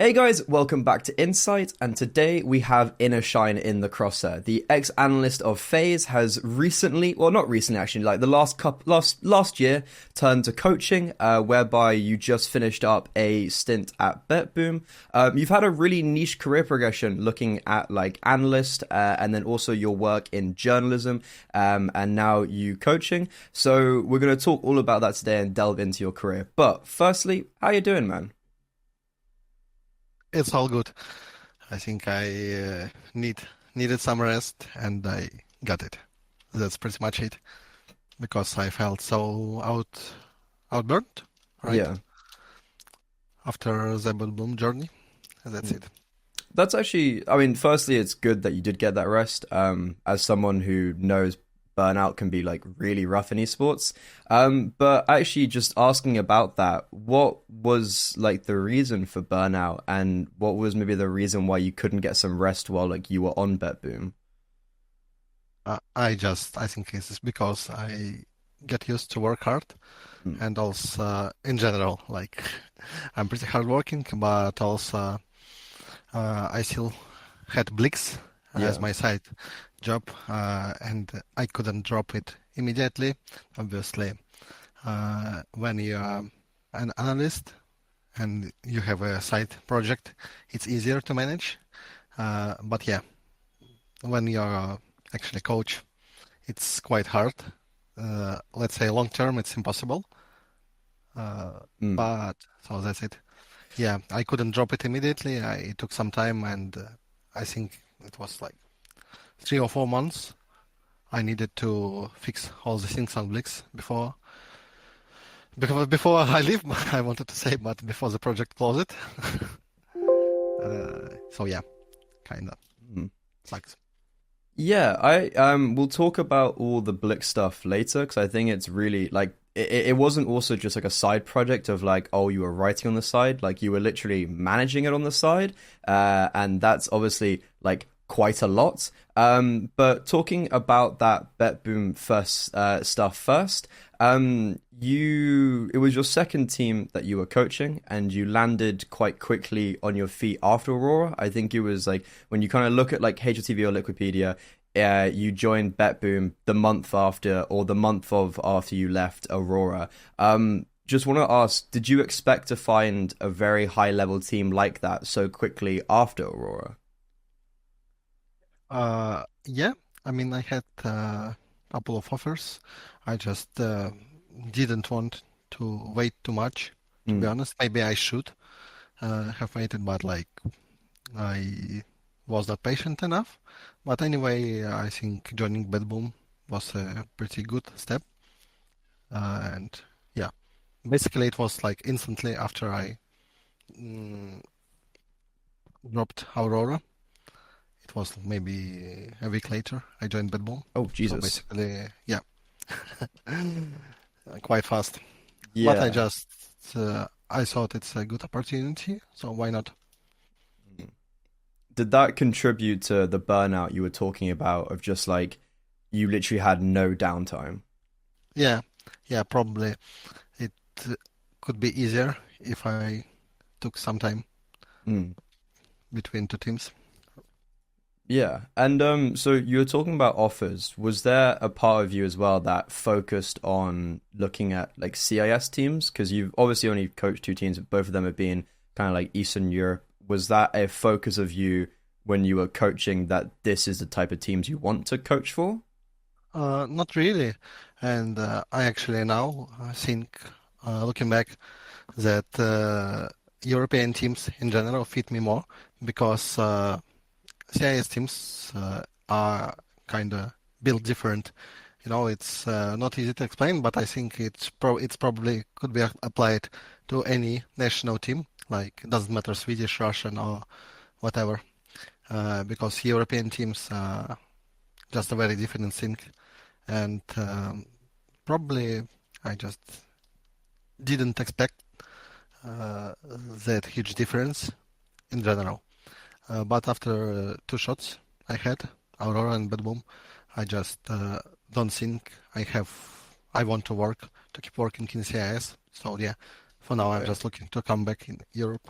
Hey guys, welcome back to Insite, and today we have innersh1ne in the Crosshair. The ex-analyst of FaZe has recently, well not recently actually, like the last year, turned to coaching, whereby you just finished up a stint at BetBoom. You've had a really niche career progression looking at like analyst, and then also your work in journalism, and now you coaching. So we're going to talk all about that today and delve into your career. But firstly, how you doing, man? It's all good. I think I needed some rest and I got it. That's pretty much it because I felt so outburnt, right? Yeah. After the boom journey. That's it. That's actually, I mean, firstly, it's good that you did get that rest. As someone who knows burnout can be like really rough in esports. But actually, just asking about that, what was like the reason for burnout, and what was maybe the reason why you couldn't get some rest while like you were on BetBoom? I think it's because I get used to work hard Mm. and also in general, like I'm pretty hardworking, but also I still had Blix as Yeah, my side job, and I couldn't drop it immediately. Obviously, when you are an analyst and you have a side project, it's easier to manage. But yeah, when you're actually a coach, it's quite hard. Let's say long term, it's impossible. mm. But so that's it. Yeah, I couldn't drop it immediately. It took some time, and I think it was like 3 or 4 months. I needed to fix all the things on Blix before I leave. I wanted to say, but before the project closed. So yeah, kind of Mm. sucks. Yeah, I we'll talk about all the Blick stuff later because I think it's really like it wasn't also just like a side project of like, oh, you were writing on the side, like you were literally managing it on the side, and that's obviously like quite a lot. But talking about that BetBoom first stuff first, it was your second team that you were coaching, and you landed quite quickly on your feet after Aurora. I think it was like when you kind of look at like HLTV or Liquipedia, you joined BetBoom the month after, or the month of after you left Aurora. Just want to ask, did you expect to find a very high level team like that so quickly after Aurora? Yeah, I mean, I had a couple of offers. I just didn't want to wait too much, to be Mm, honest. Maybe I should have waited, but like I was not patient enough. But anyway, I think joining BetBoom was a pretty good step. And yeah, basically it was like instantly after I mm, dropped Aurora. It was maybe a week later I joined BetBoom. oh, So Jesus. basically, yeah, quite fast. But Yeah. I thought it's a good opportunity, so why not? Did that contribute to the burnout you were talking about of just like you literally had no downtime? Yeah, yeah, probably it uh, could be easier if I took some time Mm. between two teams. Yeah. And so you were talking about offers. Was there a part of you as well that focused on looking at like CIS teams? Because you've obviously only coached two teams, but both of them have been kind of like Eastern Europe. Was that a focus of you when you were coaching that this is the type of teams you want to coach for? Not really, and I actually now think, looking back, that European teams in general fit me more because CIS teams are kind of built different. It's not easy to explain, but I think it's probably could be applied to any national team. Like it doesn't matter Swedish, Russian, or whatever, because European teams are just a very different thing, and probably I just didn't expect that huge difference in general. But after two shots I had, Aurora and BetBoom, I just don't think I want to keep working in CIS. So yeah, for now I'm Okay. just looking to come back in Europe.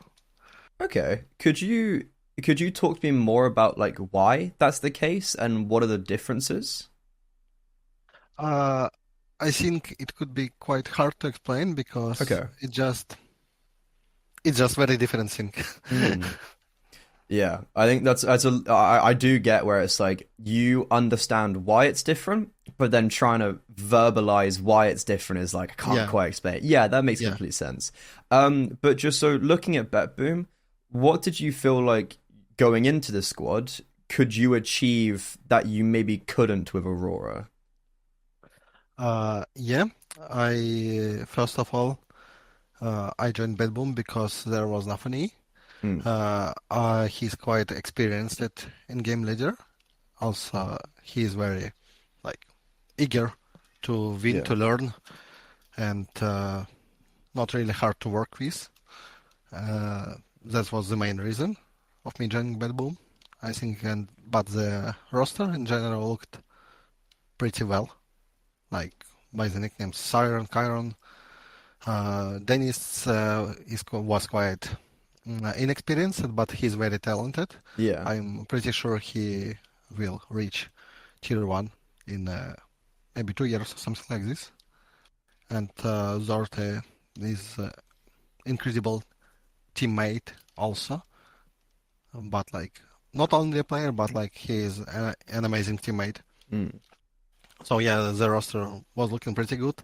Okay. Could you talk to me more about like why that's the case and what are the differences? Uh, I think it could be quite hard to explain because Okay. it's just very different thing. Hmm. Yeah, I think I do get where it's like you understand why it's different, but then trying to verbalize why it's different is like I can't Yeah, quite explain it. Yeah, that makes yeah. complete sense. But just so looking at BetBoom, what did you feel like going into the squad? Could you achieve that you maybe couldn't with Aurora? Yeah. I first of all, I joined BetBoom because there was nothing. Hmm. He's quite experienced at in-game leader. Also, he's very like eager to win, Yeah. to learn, and not really hard to work with. Uh, that was the main reason of me joining BetBoom, I think. And but the roster in general looked pretty well, like by the nicknames Siren, Chiron. Dennis was quite inexperienced, but he's very talented. Yeah. I'm pretty sure he will reach tier 1 in maybe 2 years, something like this. And Zorte is incredible teammate also, but like not only a player, but like he is an amazing teammate. Hmm. So yeah, the roster was looking pretty good.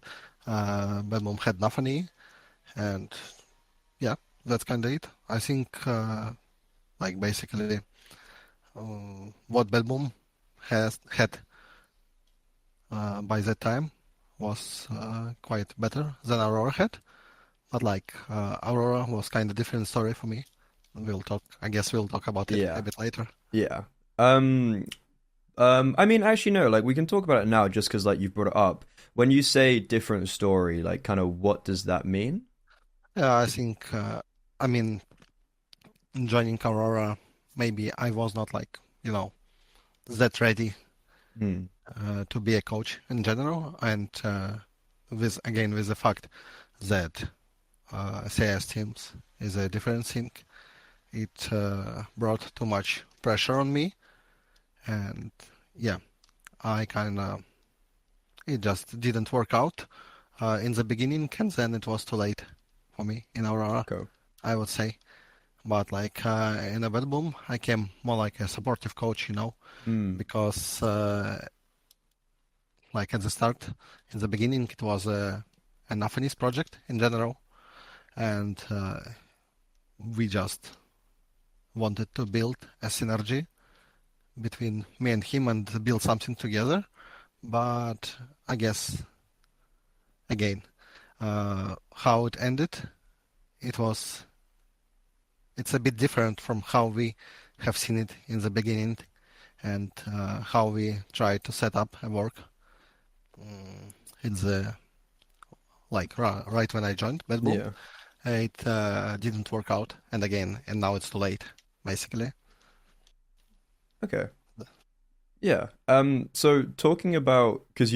Bad Mom had nothing, and yeah, that's kind of it. I think like basically what Bad Mom has had by that time was quite better than Aurora had. But like Aurora was kind of different story for me. We'll talk. I guess we'll talk about it a Yeah. bit later. Yeah. I mean, actually, no. Like, we can talk about it now, just because like you've brought it up. When you say different story, like, kind of, what does that mean? Yeah, I think. I mean, joining Aurora, maybe I was not like that ready Hmm. to be a coach in general, and with the fact that CS teams is a different thing, it brought too much pressure on me, and yeah, I kind of it just didn't work out in the beginning, and then it was too late for me in Aurora, Okay. I would say. But like in a Bad Boom, I came more like a supportive coach, Hmm. because like at the start, in the beginning, it was an Athenis project in general, and we just wanted to build a synergy between me and him and build something together. But I guess again, how it ended, it was it's a bit different from how we have seen it in the beginning and how we tried to set up a work. It's like right when I joined Bad Boom, Yeah. it didn't work out, and now it's too late, basically. Okay. Yeah. So talking about because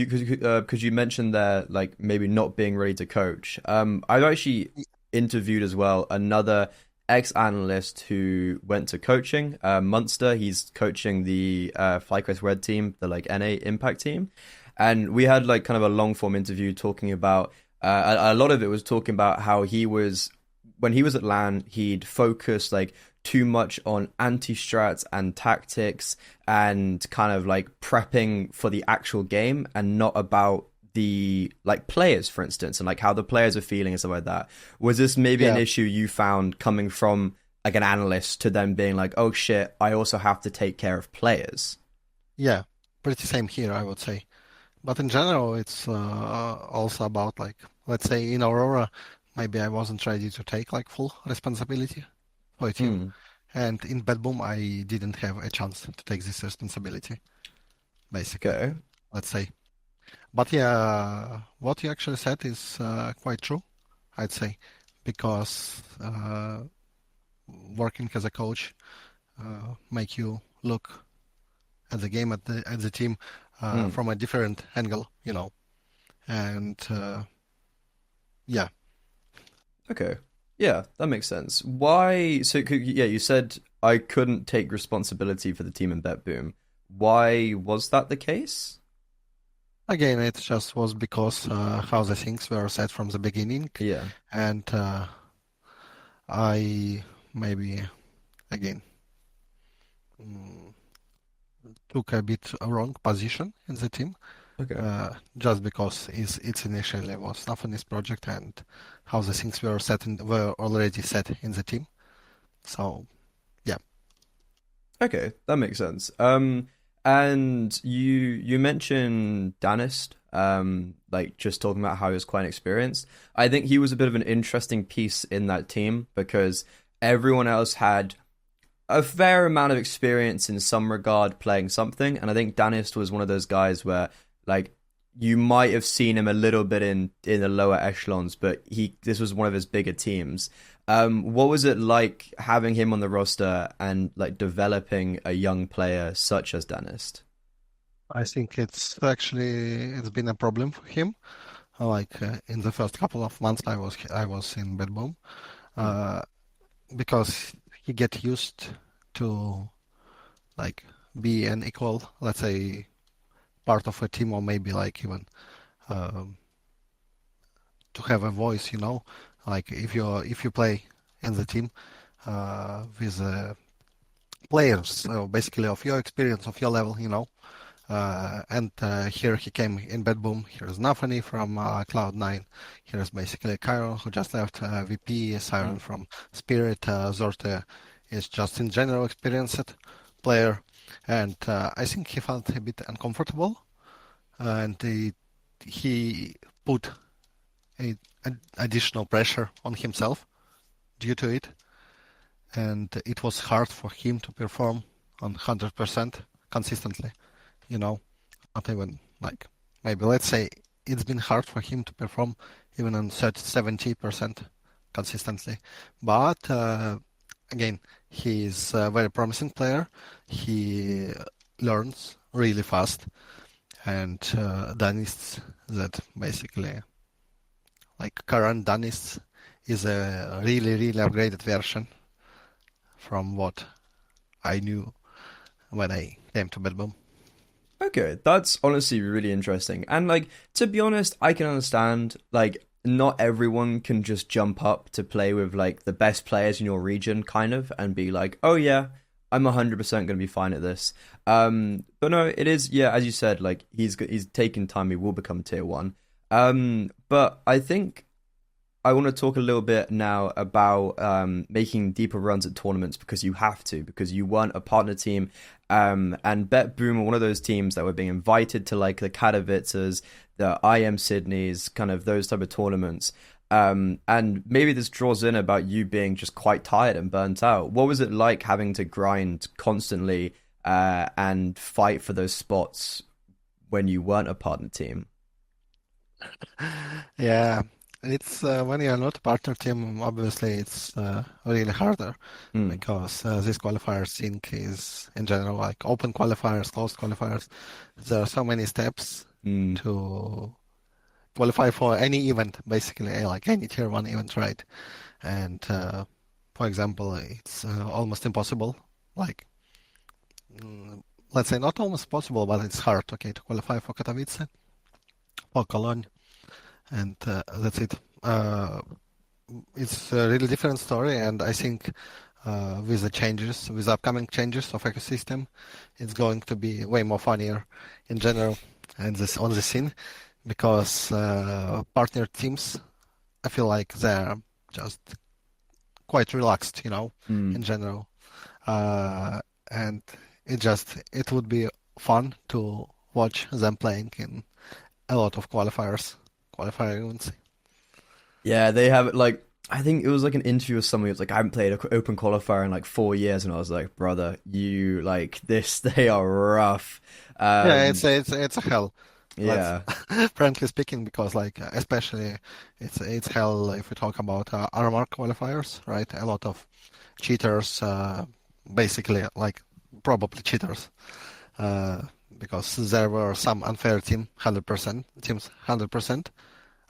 you mentioned there like maybe not being ready to coach. I've actually interviewed as well another ex-analyst who went to coaching. Munster. He's coaching the FlyQuest Red team, the like NA Impact team, and we had like kind of a long form interview talking about. A lot of it was talking about how he was when he was at LAN, he'd focus like too much on anti-strats and tactics and kind of like prepping for the actual game and not about the like players, for instance, and like how the players are feeling and stuff like that. Was this maybe an Yeah, issue you found coming from like an analyst to them being like, oh shit, I also have to take care of players? yeah, pretty same here, I would say. But in general, it's also about like, let's say in Aurora, maybe I wasn't ready to take like full responsibility for a team. Hmm. And in Bad Boom, I didn't have a chance to take this responsibility, basically, Okay. let's say. But yeah, what you actually said is quite true, I'd say, because working as a coach make you look at the game, at the team Hmm. from a different angle, and yeah, Okay. Yeah, that makes sense. Why? So, yeah, you said I couldn't take responsibility for the team in BetBoom. Why was that the case? Again, it just was because how the things were set from the beginning, Yeah. and I maybe again mm, took a bit a wrong position in the team, Okay. just because it's initially was Snuffin's project and how the things were already set in the team. So yeah, Okay, that makes sense. And you mentioned danistzz, like just talking about how he was quite experienced. I think he was a bit of an interesting piece in that team because everyone else had a fair amount of experience in some regard playing something, and I think danistzz was one of those guys where like you might have seen him a little bit in the lower echelons, but he this was one of his bigger teams. What was it like having him on the roster and like developing a young player such as danistzz? I think it's been a problem for him. Like in the first couple of months, I was in BetBoom, Mm. uh, because he get used to like be an equal, let's say, part of a team, or maybe like even um, to have a voice. Like if you play in the team with players, so basically of your experience, of your level. And here he came in BetBoom. Here's innersh1ne from Cloud9. Here's basically Kyron, who just left VP, Siren Mm. from Spirit, Zorte is just in general experienced player. And I think he felt a bit uncomfortable, and he put additional pressure on himself due to it. And it was hard for him to perform on 100% consistently. You know, not even like maybe let's say it's been hard for him to perform even on 70% consistently. But again, he's a very promising player. He learns really fast, and danistzz that basically like current danistzz is a really really upgraded version from what I knew when I came to BetBoom. Okay, that's honestly really interesting. And like to be honest, I can understand like not everyone can just jump up to play with like the best players in your region kind of and be like, "Oh yeah, I'm 100% going to be fine at this." But no, it is yeah, as you said, like he's taking time, he will become tier 1. But I think I want to talk a little bit now about making deeper runs at tournaments because you have to, because you weren't a partner team. And BetBoom are one of those teams that were being invited to like the Katowices, the IEM Sydneys, kind of those type of tournaments. And maybe this draws in about you being just quite tired and burnt out. What was it like having to grind constantly and fight for those spots when you weren't a partner team? Yeah, it's when you're not a partner team, obviously it's really harder Mm, because this qualifier sync is in general like open qualifiers, closed qualifiers. There are so many steps mm. to qualify for any event, basically, like any tier one event, right? And for example, it's almost impossible. Like, mm, let's say not almost possible, but it's hard, okay, to qualify for Katowice, for Cologne, and that's it. It's a really different story, and I think with the changes, with upcoming changes of ecosystem, it's going to be way more funnier in general and this on the scene because partner teams, I feel like they're just quite relaxed, Mm. in general, uh, and it would be fun to watch them playing in a lot of qualifier events. Yeah, they have like I think it was like an interview with somebody who was like, I haven't played an open qualifier in like 4 years, and I was like, brother, you like this, they are rough. Yeah, Um, it's a hell. Let's yeah, frankly speaking, because like especially it's hell if we talk about RMR qualifiers, right? A lot of cheaters, basically like probably cheaters, uh, because there were some unfair 100%,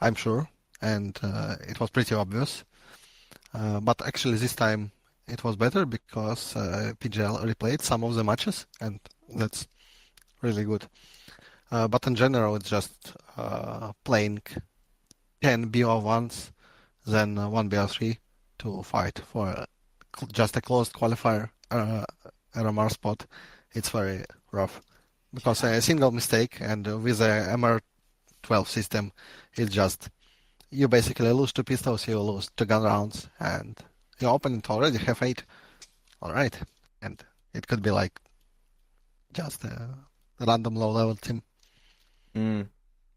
I'm sure, and it was pretty obvious. But actually this time it was better because PGL replayed some of the matches, and that's really good. But in general, it's just playing 10 BO1s, then 1 BO3 to fight for just a closed qualifier RMR spot. It's very rough because a single mistake, and with the MR12 system, it's just you basically lose 2 pistols, you lose 2 gun rounds, and your opponent already have 8. All right, and it could be like just a random low-level team. Mm.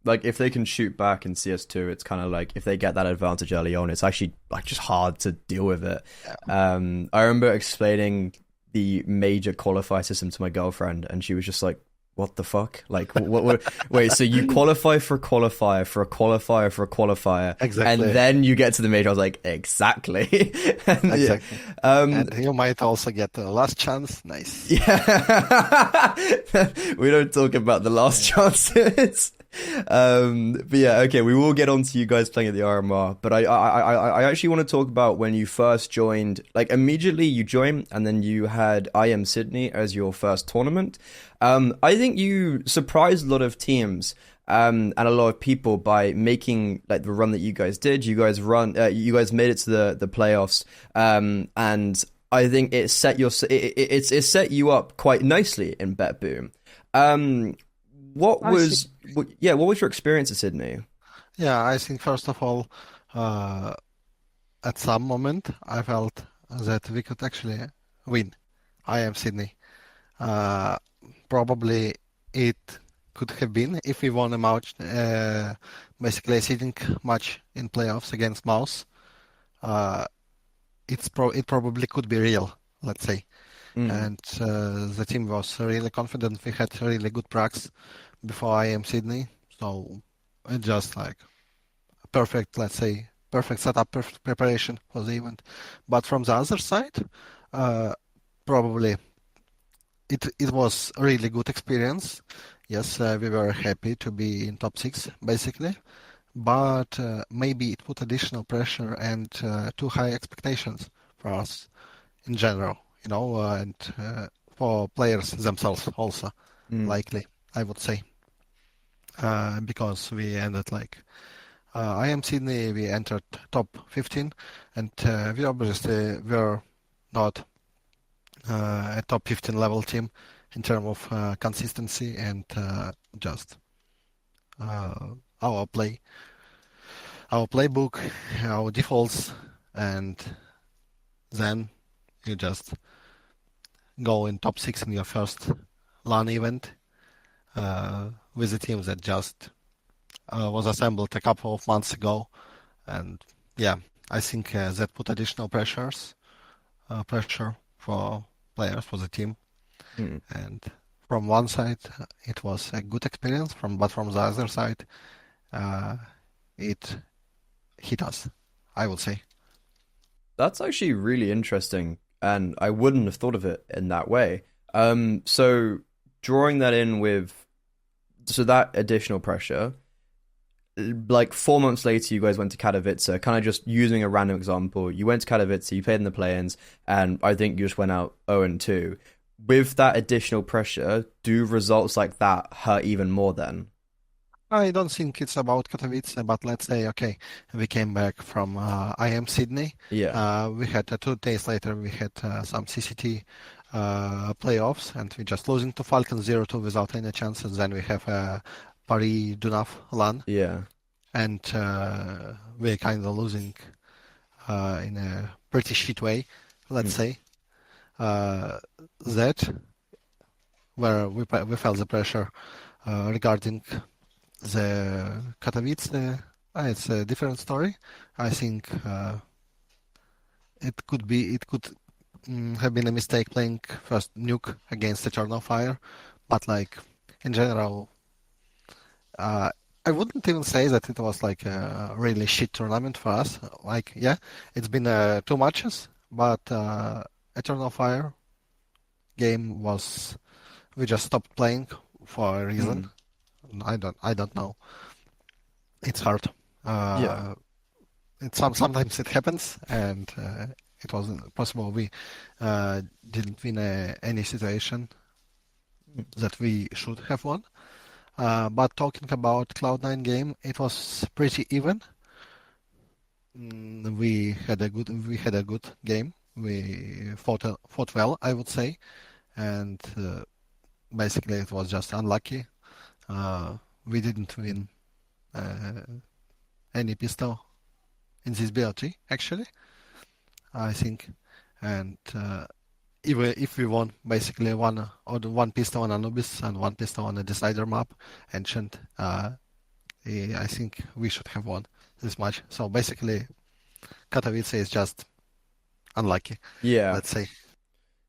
Like if they can shoot back in CS2, it's kind of like if they get that advantage early on, it's actually like just hard to deal with it. I remember explaining the major qualifier system to my girlfriend, and she was just like, "What the fuck? Like, wait, so you qualify for a qualifier for a qualifier for a qualifier, Exactly. and then you get to the major?" I was like, "Exactly." And, Exactly. And you might also get the last chance. Nice. Yeah. We don't talk about the last chances. But yeah, okay, we will get on to you guys playing at the RMR, but I actually want to talk about when you first joined. Like immediately you joined and then you had IEM Sydney as your first tournament. I think you surprised a lot of teams and a lot of people by making like the run that you guys did. You guys made it to the playoffs, and I think it set it set you up quite nicely in BetBoom. What was your experience at Sydney? Yeah, I think first of all, at some moment, I felt that we could actually win. IEM Sydney. Probably it could have been if we won a match, basically a seeding match in playoffs against MOUZ. It probably could be real, let's say. And the team was really confident. We had really good pracs before IEM Sydney, so it just like perfect, let's say, perfect setup, perfect preparation for the event. But from the other side, probably it was a really good experience. Yes, we were happy to be in top 6, basically, but maybe it put additional pressure and too high expectations for us in general, and for players themselves also, likely, I would say, because we ended like IEM Sydney, we entered top 15, and we obviously were not a top 15 level team in terms of consistency and just our playbook, our defaults, and then you just go in top 6 in your first LAN event with a team that just was assembled a couple of months ago, and yeah, I think that put additional pressure for players, for the team. And from one side, it was a good experience. But from the other side, it hit us, I would say. That's actually really interesting, and I wouldn't have thought of it in that way. So drawing that in with that additional pressure, like 4 months later, you guys went to Katowice. Kind of just using a random example, you went to Katowice, you played in the play-ins, and I think you just went out 0-2. With that additional pressure, do results like that hurt even more then? I don't think it's about Katowice, but let's say, okay, we came back from IEM Sydney. Yeah. We had 2 days later, we had some CCT playoffs, and we just losing to Falcon 0-2 without any chances. Then we have Paris Dunaf LAN. Yeah. And we're kind of losing in a pretty shit way, let's say. That where we felt the pressure regarding the Katowice. It's a different story. I think it could have been a mistake playing first nuke against Eternal Fire, but like in general, I wouldn't even say that it was like a really shit tournament for us. Like, yeah, it's been 2 matches, but Eternal Fire game was we just stopped playing for a reason. I don't know. It's hard. Yeah. sometimes it happens, and it wasn't possible. We didn't win any situation that we should have won. But talking about Cloud9 game, it was pretty even. We had a good game. We fought well, I would say, and basically it was just unlucky. We didn't win any pistol in this BLG, actually, I think. And even if we won basically one pistol on Anubis and one pistol on the Decider map, Ancient, I think we should have won this match. So basically, Katowice is just unlucky, Yeah, let's say.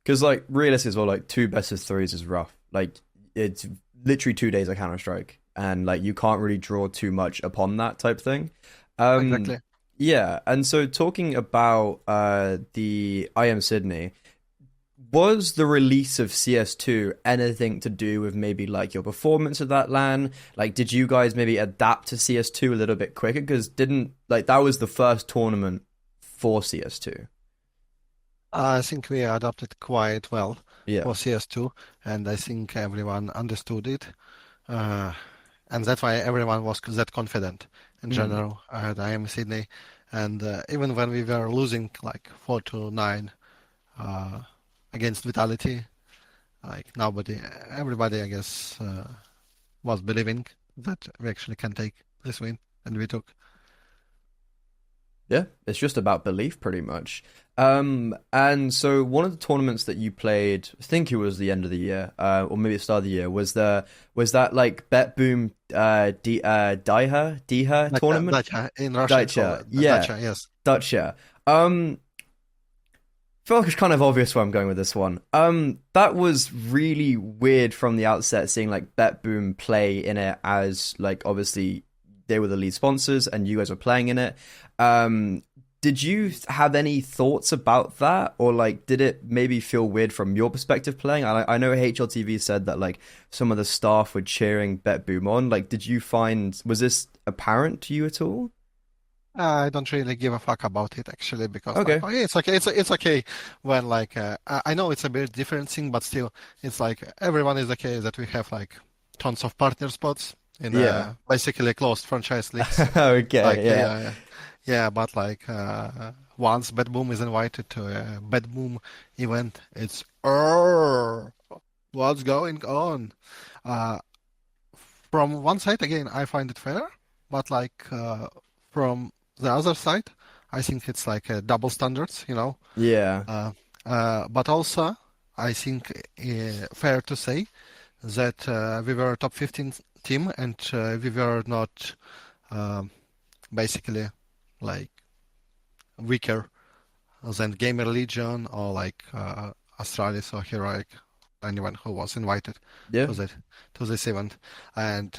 because like realistically as well, like two best of threes is rough. Like it's literally 2 days of Counter Strike, and like you can't really draw too much upon that type thing. Exactly. Yeah, and so talking about the IEM Sydney, was the release of CS2 anything to do with maybe like your performance of that LAN? Like, did you guys maybe adapt to CS2 a little bit quicker? Because didn't like that was the first tournament for CS2. I think we adapted quite well Yeah. for CS2, and I think everyone understood it. Uh, and that's why everyone was that confident in Mm. general at IEM Sydney. And even when we were losing like 4-9 uh, against Vitality, like everybody, I guess, was believing that we actually can take this win, and we took. Yeah, it's just about belief, pretty much. And so one of the tournaments that you played, I think it was the end of the year, or maybe the start of the year, was that like BetBoom Dycha tournament? Dacha, in Russia, it's called Dycha, yeah, Dacha, yes. Dycha. Feel like it's kind of obvious where I'm going with this one. That was really weird from the outset, seeing like BetBoom play in it as like obviously they were the lead sponsors and you guys were playing in it. Did you have any thoughts about that, or like did it maybe feel weird from your perspective playing? I know HLTV said that like some of the staff were cheering BetBoom on. Like, was this apparent to you at all? I don't really give a fuck about it actually because like Okay. oh yeah it's okay it's okay when like I know it's a bit different thing but still it's like everyone is okay that we have like tons of partner spots in Yeah. basically closed franchise leagues like Okay. Yeah. yeah but like once BetBoom is invited to a BetBoom event it's what's going on uh, from one side again I find it fair but like from the other side, I think it's like double standards, you know. Yeah. But also, I think fair to say that we were a top 15 team and we were not um basically like weaker than Gamer Legion or like Astralis or Heroic, anyone who was invited Yeah. to this event. And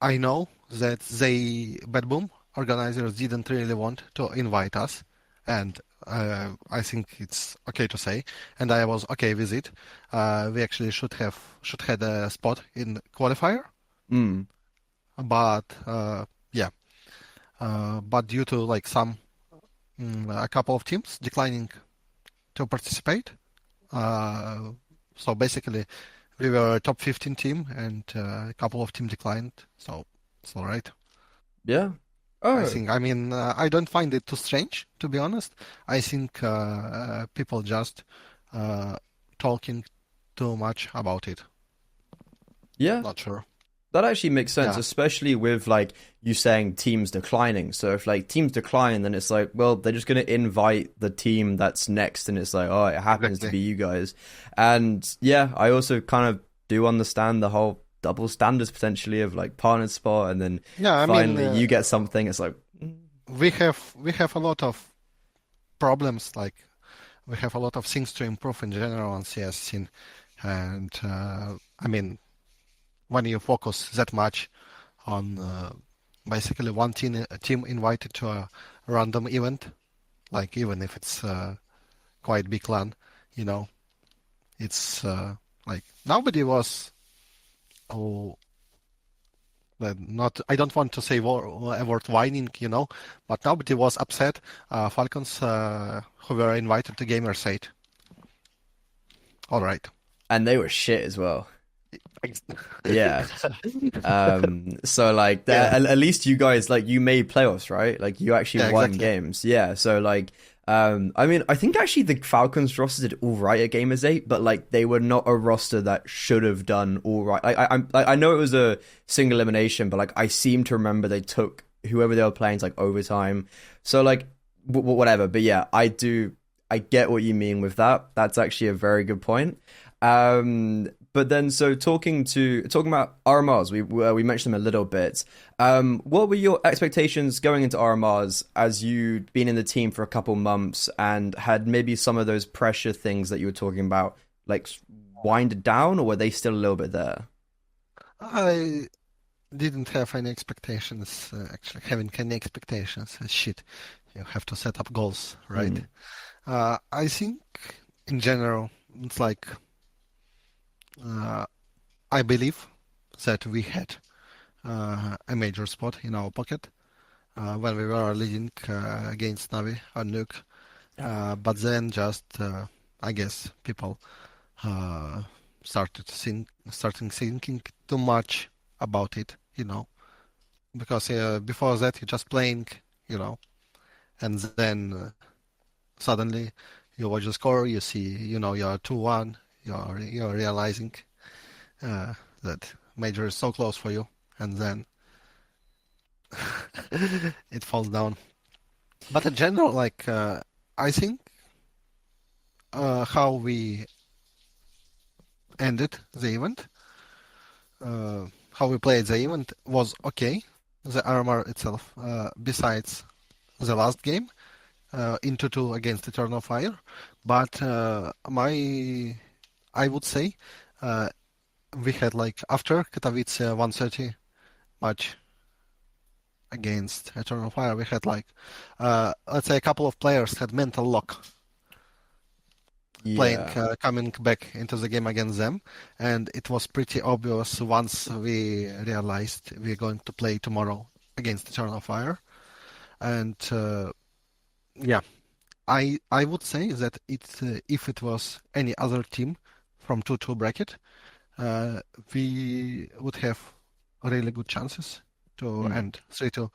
I know that BetBoom organizers didn't really want to invite us, and I think it's okay to say, and I was okay with it. We actually should had a spot in qualifier, Mm. but yeah, but due to like a couple of teams declining to participate, uh, so basically we were a top 15 team, and a couple of teams declined, so it's all right. Yeah. I Oh. think, I mean, I don't find it too strange, to be honest. I think people just uh, talking too much about it. Yeah. Not sure. That actually makes sense, Yeah, especially with like you saying teams declining. So if like teams decline, then it's like, well, they're just going to invite the team that's next, and it's like, oh, it happens to exactly. be you guys. And yeah, I also kind of do understand the whole double standards potentially of like partner spot, and then Yeah, I mean, finally you get something. It's like, we have a lot of problems. Like we have a lot of things to improve in general on CS scene, and I mean, when you focus that much on basically one team invited to a random event, like even if it's quite big LAN, you know, it's like nobody was oh, Not, I don't want to say a word whining, but nobody was upset. Falcons who were invited to Gamerside. All right. And they were shit as well. Ex- Yeah. So like Yeah, at least you guys like you made playoffs, right? Like you actually yeah, won exactly. games. Yeah. So like I mean I think actually the Falcons roster did all right at Gamers 8, but like they were not a roster that should have done all right. I know it was a single elimination, but like I seem to remember they took whoever they were playing to like overtime. So like whatever. But yeah, I get what you mean with that. That's actually a very good point. But then, so talking about RMRs, we mentioned them a little bit. What were your expectations going into RMRs as you'd been in the team for a couple months and had maybe some of those pressure things that you were talking about, like winded down, or were they still a little bit there? I didn't have any expectations, actually. Having any expectations, shit. You have to set up goals, right? Mm, I think in general, it's like uh, I believe that we had a major spot in our pocket when we were leading against Navi on Nuke. But then just, I guess, people uh, starting thinking too much about it, because before that you're just playing, you know, and then suddenly you watch the score, you see, you're 2-1, you're realizing uh, that major is so close for you, and then it falls down. But in general, like I think how we ended the event, uh, how we played the event was okay. The RMR itself, besides the last game, into two against Eternal Fire, but I would say uh, we had like after Katowice 130 match against Eternal Fire, we had like let's say a couple of players had mental lock playing yeah. coming back into the game against them, and it was pretty obvious once we realized we're going to play tomorrow against Eternal Fire, and yeah, I would say that if it was any other team from 2-2 bracket, uh, we would have really good chances to Mm, end 3-2.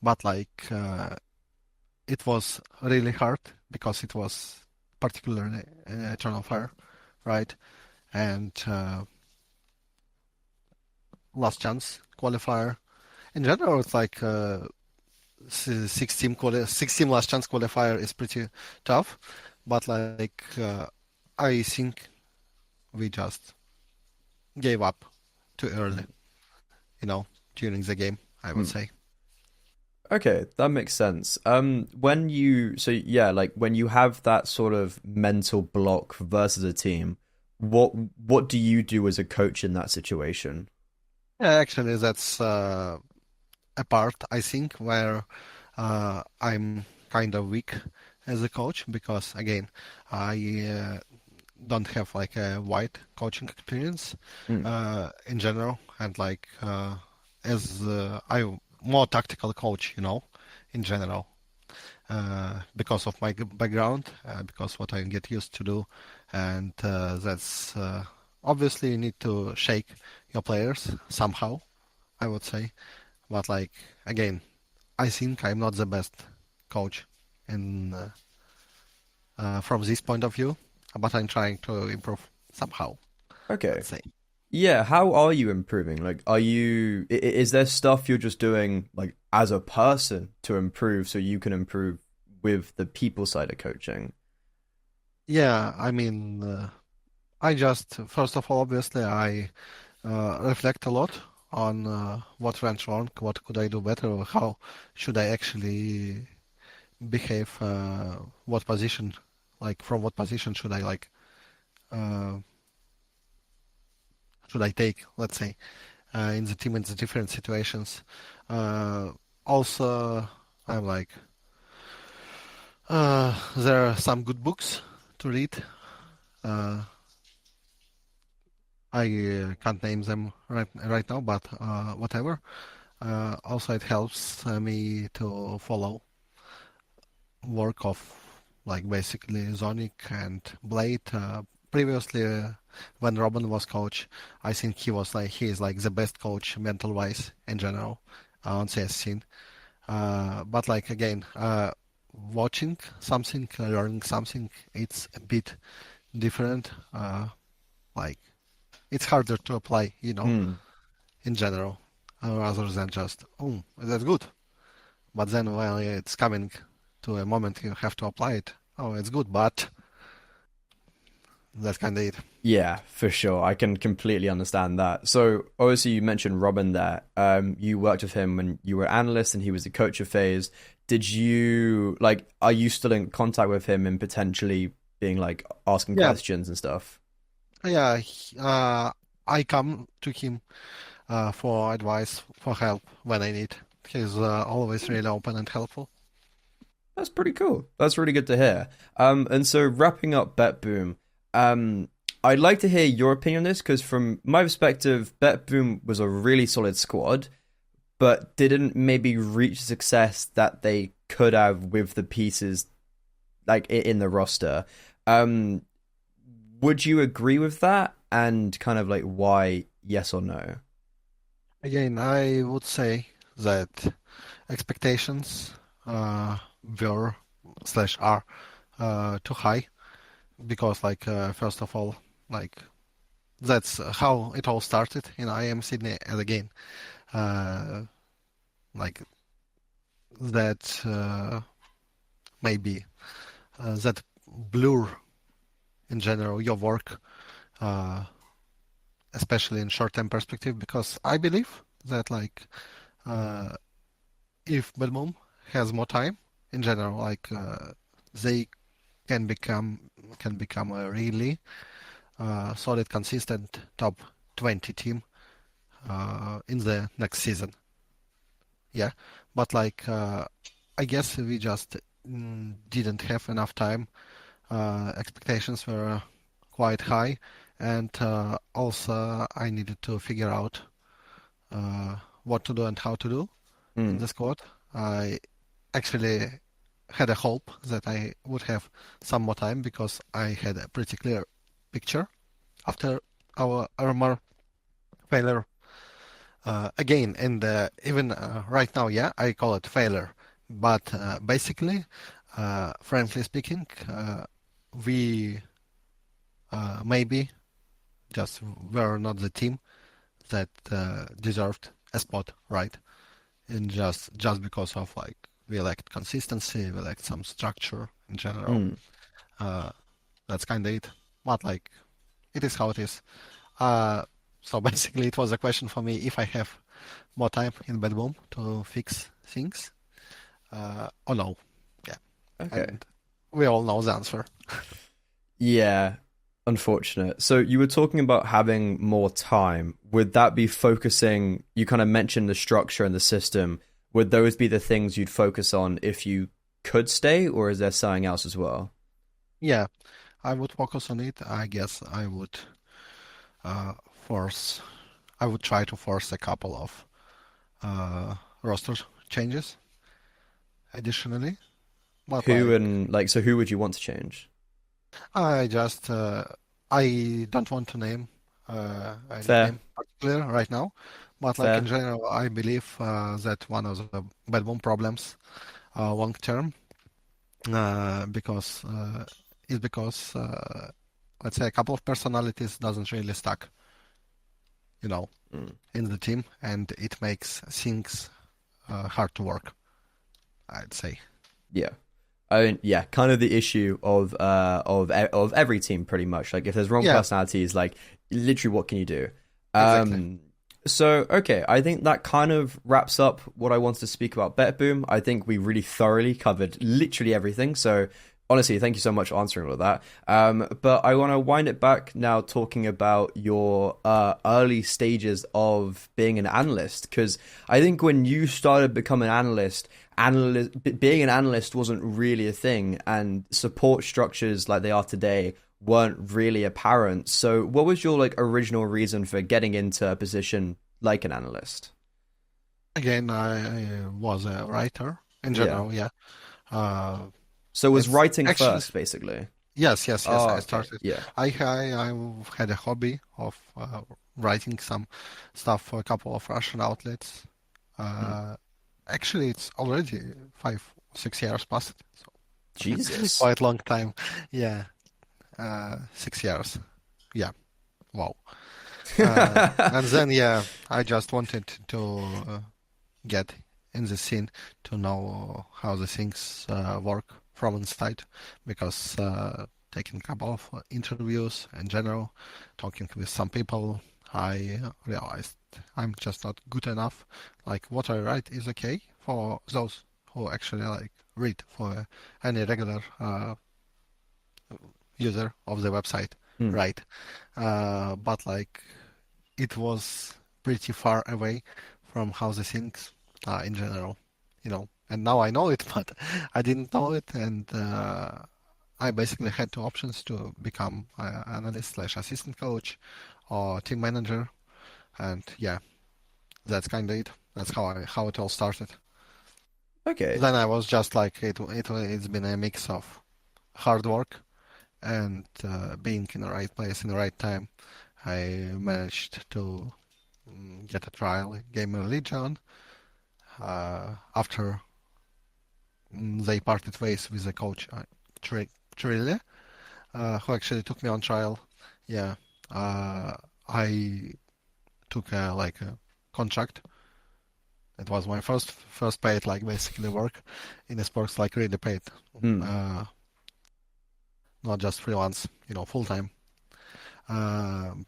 But like it was really hard because it was particularly Eternal Fire, right? And last chance qualifier. In general, it's like six team last chance qualifier is pretty tough, but like I think we just gave up too early, you know, during the game, I would mm. say. Okay, that makes sense. When you so yeah, like when you have that sort of mental block versus a team, what do you do as a coach in that situation? Yeah, actually, that's a part I think where I'm kind of weak as a coach because again, I don't have like a wide coaching experience Mm, in general, and like as I'm more tactical coach, in general, because of my background, because what I get used to do, and that's obviously you need to shake your players somehow, I would say. But like again, I think I'm not the best coach in from this point of view, but I'm trying to improve somehow, okay. let's say. Yeah, how are you improving? Like, is there stuff you're just doing like as a person to improve so you can improve with the people side of coaching? Yeah, I mean, I just first of all, obviously, I reflect a lot on what went wrong, what could I do better, or how should I actually behave, what position, like from what position uh, should I take, let's say, in the team in the different situations. Uh, Also, I'm like, there are some good books to read. Uh, I can't name them right now, but whatever. Also, it helps me to follow work of like basically Zonic and Blade. Previously, when Robban was coach, I think he is like the best coach mental wise in general on CS scene. But like again, watching something, learning something, it's a bit different. Like it's harder to apply, Mm. in general, rather than just, oh, that's good. But then while it's coming to a moment you have to apply it, oh, it's good, but that's kind of it. Yeah, for sure. I can completely understand that. So obviously you mentioned Robin there. You worked with him when you were analyst and he was the coach of FaZe. Did you like are you still in contact with him and potentially being like asking Yeah, questions and stuff? yeah. I come to him for advice, for help when I need. He's always really open and helpful. That's pretty cool. That's really good to hear. And so wrapping up BetBoom, um, I'd like to hear your opinion on this because from my perspective, BetBoom was a really solid squad, but didn't maybe reach success that they could have with the pieces like in the roster. Um, would you agree with that? And kind of like why, yes or no? Again, I would say that expectations were slash are too high because, like, first of all, like that's how it all started in IEM Sydney. And again, uh, like that maybe that blur in general your work, uh, especially in short-term perspective, because I believe that like uh, if BetBoom has more time in general, like they can become a really solid, consistent top 20 team in the next season. Yeah, but like I guess we just didn't have enough time. Expectations were quite high, and also I needed to figure out what to do and how to do in Mm, the squad. I actually had a hope that I would have some more time because I had a pretty clear picture after our RMR failure. Again, and even right now, yeah, I call it failure. But basically, frankly speaking, we maybe just were not the team that deserved a spot, right? And just because of like we lacked consistency, we lacked some structure in general. mm. Uh, that's kind of it. But like it is how it is. Uh, so basically, it was a question for me if I have more time in BetBoom to fix things, or no. Yeah, Okay. and we all know the answer. Yeah, unfortunate. So you were talking about having more time. Would that be focusing? You kind of mentioned the structure and the system. Would those be the things you'd focus on if you could stay, or is there something else as well? Yeah, I would focus on it. I guess I would uh, force. I would try to force a couple of roster changes additionally. But Who like, and like so who would you want to change? I just I don't want to name any Fair, name particular right now. But like in fair. general, I believe that one of the bedroom problems long term because is because let's say a couple of personalities doesn't really stack, you know, Mm. in the team, and it makes things hard to work, I'd say. Yeah. I mean, yeah, kind of the issue of every team pretty much. Like if there's wrong Yeah, personalities, like literally what can you do? exactly. Um so okay, I think that kind of wraps up what I wanted to speak about BetBoom. I think we really thoroughly covered literally everything. So honestly, thank you so much for answering all of that. But I want to wind it back now talking about your early stages of being an analyst because I think when you started becoming an analyst being an analyst wasn't really a thing and support structures like they are today weren't really apparent. So what was your like original reason for getting into a position like an analyst? Again, I was a writer in Yeah. general. Yeah. Uh, So was it's writing actually first, basically. yes. Oh, I okay. started. Yeah. I had a hobby of writing some stuff for a couple of Russian outlets. Mm. Uh, Actually, it's already 5, 6 years past, so Jesus. quite long time. Yeah, 6 years. Yeah, wow. And then yeah, I just wanted to get in the scene to know how the things work from inside, because taking a couple of interviews in general, talking with some people, I realized I'm just not good enough. Like what I write is okay for those who actually like read, for any regular user of the website, Mm. right? But like it was pretty far away from how the things are in general, you know. And now I know it, but I didn't know it, and I basically had two options to become analyst slash assistant coach or team manager, and yeah, that's kind of it. That's how it all started. Okay. Then I was just like it's been a mix of hard work and being in the right place in the right time. I managed to get a trial in Gamer Legion after they parted ways with the coach Trille, who actually took me on trial. Yeah, I took like a contract. It was my first paid like basically work in sports, like really paid, Mm. uh, not just freelance, you know, full time. Um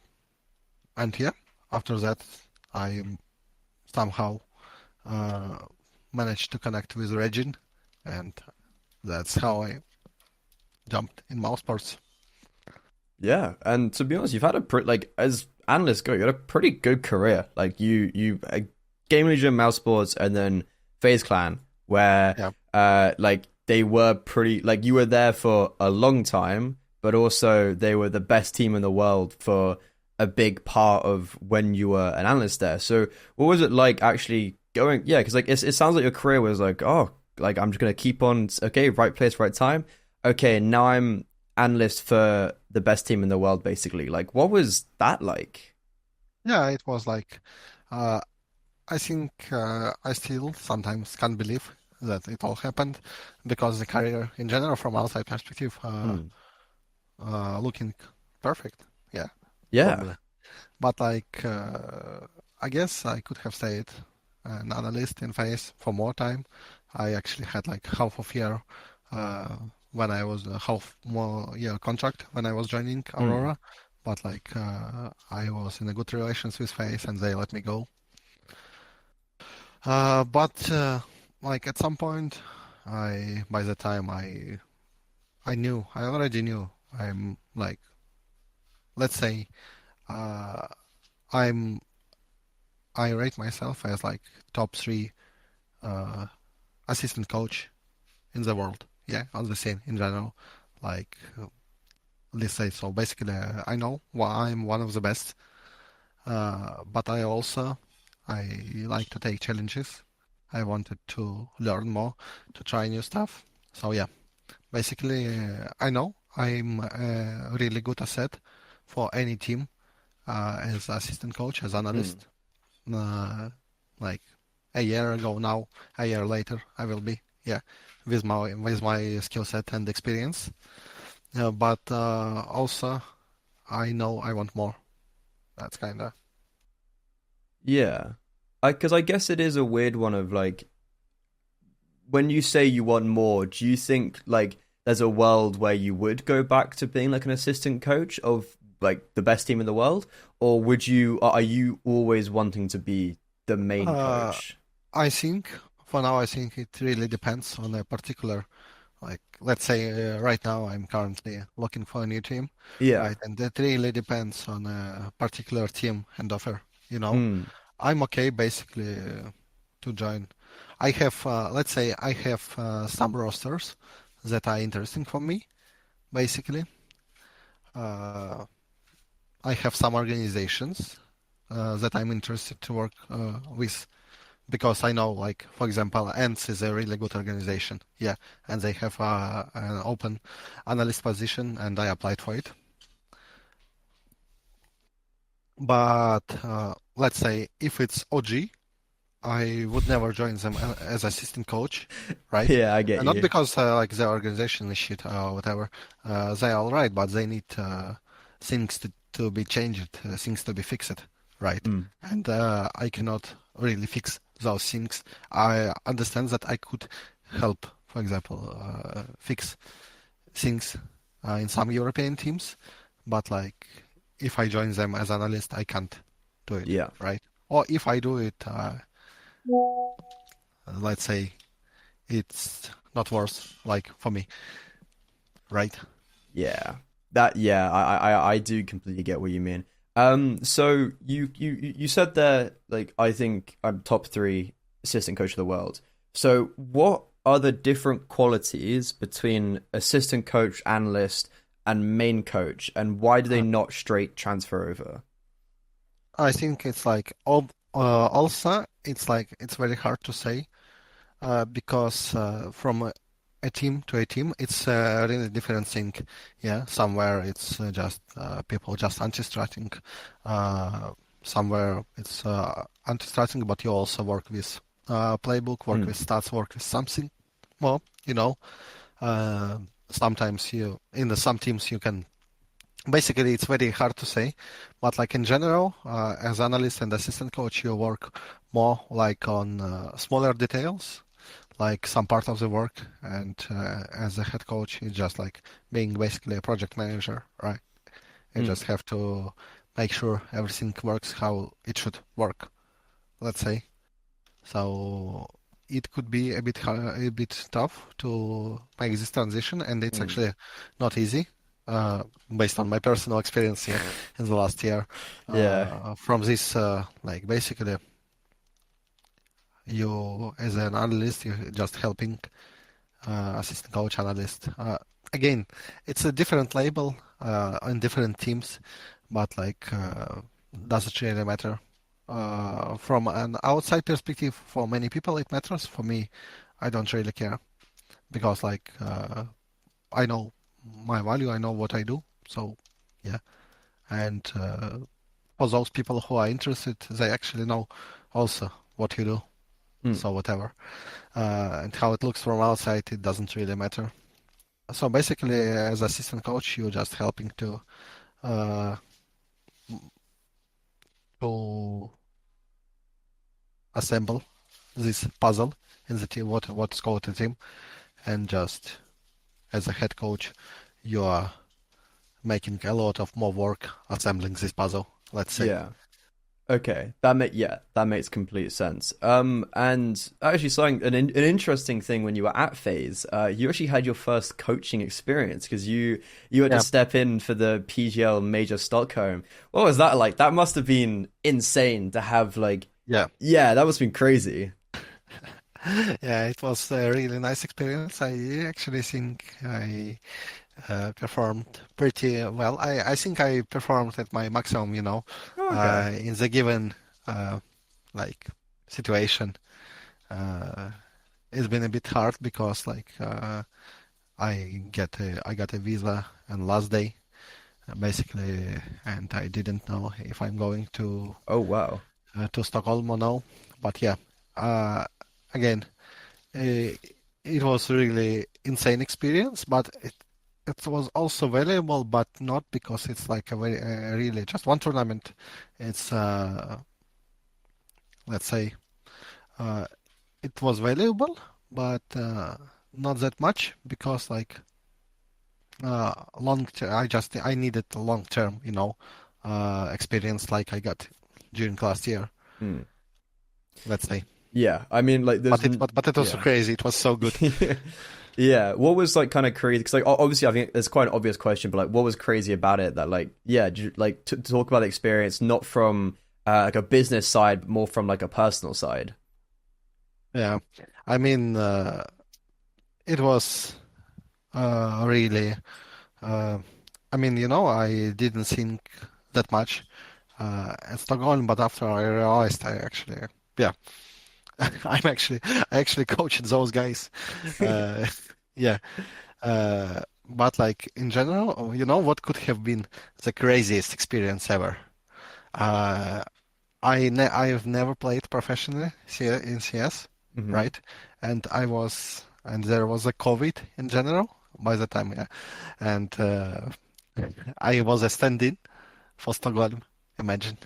and yeah, after that, I somehow uh, managed to connect with Regin, and that's how I jumped in mouse sports. Yeah, and to be honest, you've had a pretty like as analysts go, you had a pretty good career. Like you Game Legion, Mouse Sports, and then FaZe Clan, where Yeah. like they were pretty like you were there for a long time, but also they were the best team in the world for a big part of when you were an analyst there. So what was it like actually going? Yeah, because like it sounds like your career was like, oh, like I'm just gonna keep on. Okay, right place, right time. Okay, now I'm analyst for the best team in the world, basically. Like, what was that like? Yeah, it was like, uh, I think I still sometimes can't believe that it all happened, because the career in general from outside perspective Hmm. looking perfect. Yeah, Yeah. probably. But like, I guess I could have stayed an analyst in FaZe for more time. I actually had like half of year uh, when I was a half more year contract when I was joining Hmm. Aurora, but like I was in a good relations with FaZe and they let me go. But like at some point, I by the time I already knew I'm like, let's say uh, I'm I rate myself as like top three uh, assistant coach in the world. Yeah, on the scene in general. Like, let's say so. Basically, I know I'm one of the best, but I like to take challenges. I wanted to learn more, to try new stuff. So yeah, basically, I know I'm a really good asset for any team as assistant coach, as Hmm. analyst. uh, like a year ago now, a year later, I will be, yeah, with my skill set and experience. But also, I know I want more. That's kind of Yeah. Because I guess it is a weird one of like, when you say you want more, do you think like there's a world where you would go back to being like an assistant coach of like the best team in the world? Or would you, are you always wanting to be the main uh, coach? I think for now, I think it really depends on a particular, like, let's say right now I'm currently looking for a new team, Yeah. right? And that really depends on a particular team and offer, you know. Mm. I'm okay basically to join. I have, let's say, I have some rosters that are interesting for me, basically. uh, I have some organizations that I'm interested to work with because I know, like, for example, ENTS is a really good organization. Yeah, and they have an open analyst position, and I applied for it. But let's say if it's OG, I would never join them as assistant coach, right? Yeah, I get And not you. because like the organization is shit or whatever. They are all right, but they need things to be changed, things to be fixed, right? Mm. And I cannot really fix those things. I understand that I could help, for example, fix things in some European teams, but like if I join them as analyst, I can't do it, Yeah. right? Or if I do it, let's say it's not worth like for me, right? Yeah. I do completely get what you mean. So you said there, like, I think I'm top three assistant coach of the world. So what are the different qualities between assistant coach, analyst, and main coach, and why do they Uh, not straight transfer over? I think it's like also it's like it's very hard to say because from a team to a team, it's a really different thing. Yeah, somewhere it's just people just anti-strutting. Uh, Somewhere it's anti-strutting, but you also work with playbook, work Mm. with stats, work with something more. You know, uh, sometimes you in some teams you can. Basically, it's very hard to say, but like in general, as analyst and assistant coach, you work more like on smaller details like some part of the work, and as a head coach it's just like being basically a project manager, right? You Mm. just have to make sure everything works how it should work, let's say. So it could be a bit tough to make this transition, and it's Mm. actually not easy based on my personal experience here in the last year Yeah. from this like basically you as an analyst you're just helping assistant coach, analyst. Again, it's a different label in different teams, but like, does it really matter? From an outside perspective, for many people it matters. For me, I don't really care because like I know my value, I know what I do. So yeah, and for those people who are interested, they actually know also what you do. Mm. So whatever, and how it looks from outside, it doesn't really matter. So basically, as assistant coach, you're just helping uh, to assemble this puzzle in the team, what's called a team, and just as a head coach, you are making a lot of more work assembling this puzzle. Let's say. Yeah. Okay, that makes complete sense. And actually, something an interesting thing when you were at FaZe, you actually had your first coaching experience because you had to Yeah, step in for the PGL Major Stockholm. What was that like? That must have been insane to have like, yeah, yeah, that must have been crazy. yeah. It was a really nice experience. I actually think I performed pretty well. I think I performed at my maximum, Okay. in the given uh, like situation. Uh, it's been a bit hard because like I got a visa on last day basically, and I didn't know if I'm going Oh wow. to Stockholm or no. But yeah, uh, again, it was really insane experience, but it was also valuable, but not because it's like a very really just one tournament. It's let's say uh, it was valuable, but not that much because like long term, I needed a long term, experience like I got during last year, Hmm. let's say. Yeah, I mean, like, But it was so yeah. crazy. It was so good. Yeah, what was like kind of crazy? Because like obviously, I think it's quite an obvious question, but like, what was crazy about it? That like, yeah, like to talk about the experience, not from like a business side, but more from like a personal side. Yeah, I mean, it was really uh, I mean, I didn't think that much at Stockholm, but after I realized yeah, I actually coached those guys. Uh, yeah, but like in general, what could have been the craziest experience ever? Uh, I've never played professionally in CS, Hmm. right? And there was a COVID in general by the time, yeah. And I was a stand-in for Stockholm. Imagine.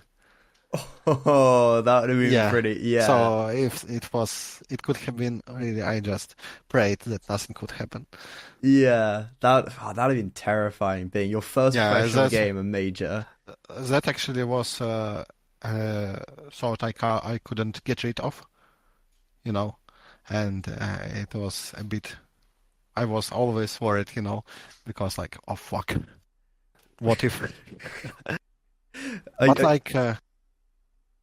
Oh, that would have been Yeah. pretty. Yeah, So if it could have been really. I just prayed that nothing could happen. yeah. That'd have been terrifying. Being your first Yeah, professional game, a major. that actually was uh, thought I couldn't get rid of, you know, and it was a bit. I was always worried, because like, oh fuck, what if? But I like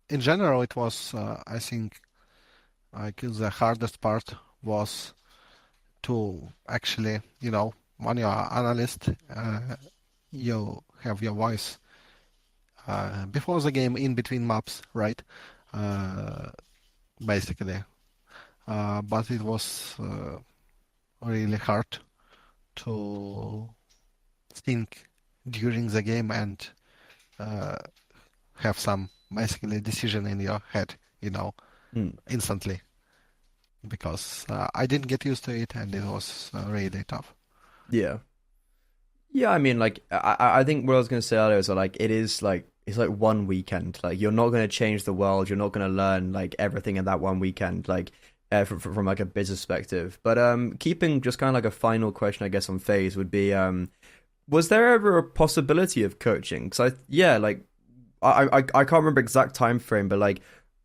in general, it was I think like the hardest part was to actually, when you are analyst, you have your voice before the game, in between maps, right? Uh, Basically, but it was really hard to think during the game and uh, have some basically decision in your head, mm, instantly because I didn't get used to it and it was really tough. yeah. Yeah, I mean, like, I think what I was gonna say earlier is that, like, it is like it's like one weekend. Like, you're not gonna change the world. You're not gonna learn like everything in that one weekend. Like, from like a business perspective. But keeping just kind of like a final question, I guess, on FaZe would be was there ever a possibility of coaching? Because like I can't remember exact time frame, but like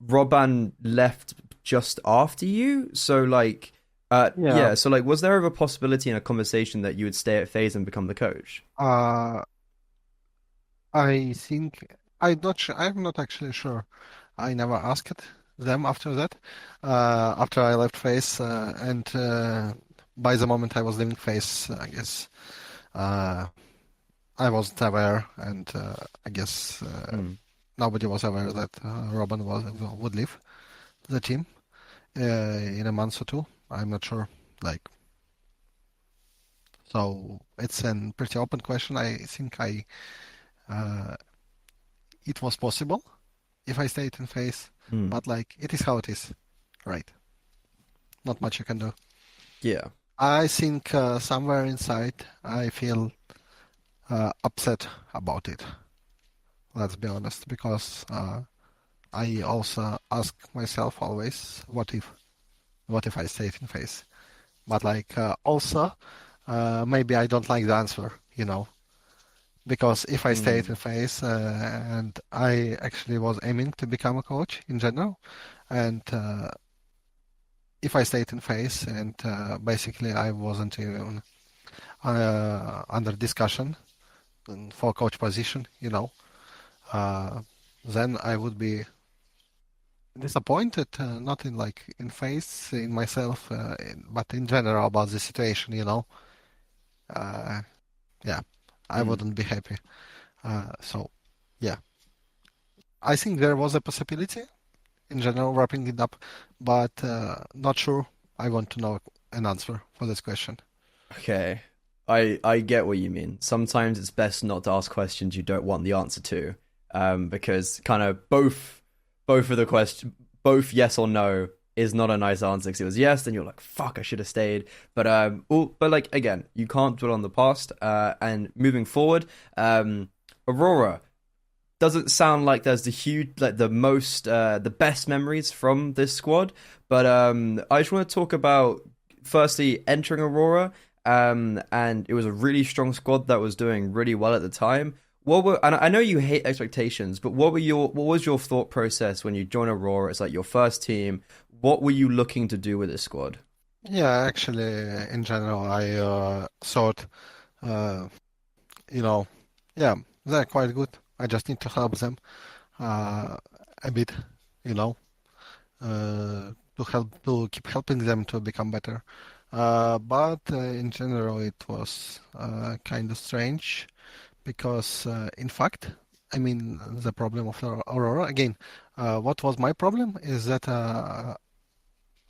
Robban left just after you, so like. Yeah, Yeah, so like, was there ever a possibility in a conversation that you would stay at FaZe and become the coach? uh, I think I'm not actually sure. I never asked them after that. After I left FaZe, and by the moment I was leaving FaZe, I guess uh, I wasn't aware, and I guess Mm. nobody was aware that Robban would leave the team in a month or two. I'm not sure. Like, so it's a pretty open question. I think uh, it was possible if I stayed in FaZe, Mm. but like it is how it is, right? Not much you can do. Yeah. I think somewhere inside I feel upset about it. Let's be honest, because I also ask myself always, what if I stayed in FaZe? But like also, maybe I don't like the answer, because if I stayed in Mm. FaZe and I actually was aiming to become a coach in general, and if I stayed in FaZe and basically I wasn't even under discussion for coach position, uh, then I would be disappointed, not in like in FaZe in myself, but in general about the situation, Uh, yeah, I Mm. wouldn't be happy. So, yeah, I think there was a possibility in general wrapping it up, but not sure. I want to know an answer for this question. Okay. I get what you mean. Sometimes it's best not to ask questions you don't want the answer to, because kind of both of the question, both yes or no is not a nice answer. Because it was yes, then you're like, fuck, I should have stayed. But like again, you can't dwell on the past. And moving forward, Aurora doesn't sound like there's the best memories from this squad. But I just want to talk about firstly entering Aurora. And it was a really strong squad that was doing really well at the time. And I know you hate expectations, but what was your thought process when you joined Aurora? It's like your first team. What were you looking to do with this squad? Yeah, actually, in general, I thought, uh, you know, yeah, they're quite good. I just need to help them uh, a bit, to keep helping them to become better. But in general, it was kind of strange because, in fact, I mean, the problem of Aurora, again, what was my problem is that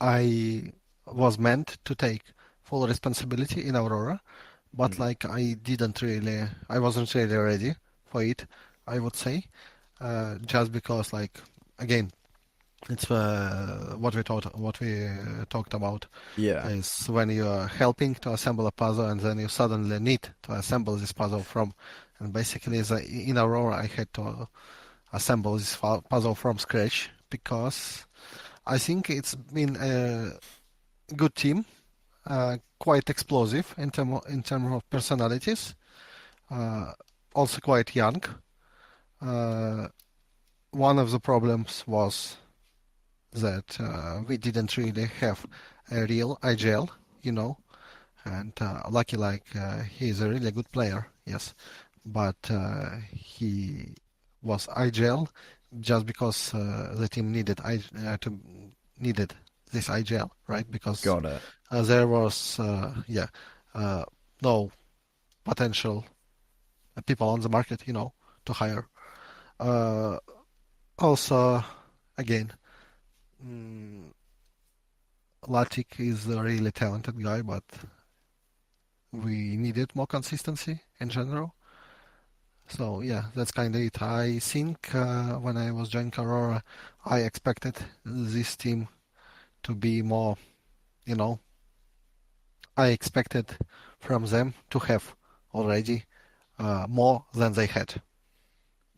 I was meant to take full responsibility in Aurora, but Mm. like I wasn't really ready for it, I would say, just because like, again, it's what we talked about Yeah. is when you are helping to assemble a puzzle and then you suddenly need to assemble this puzzle from, and basically in Aurora I had to assemble this puzzle from scratch because I think it's been a good team, quite explosive in term of personalities, uh, also quite young. Uh, One of the problems was that we didn't really have a real IGL, you know, and lucky like he's a really good player, yes, but he was IGL just because the team needed this IGL, right? Because Got it. there was uh, no potential people on the market, you know, to hire. Uh, Also, again, mm, Latik is a really talented guy, but we needed more consistency in general. So yeah, that's kind of it. I think when I was joining Aurora, I expected this team to be more, you know, I expected from them to have already more than they had.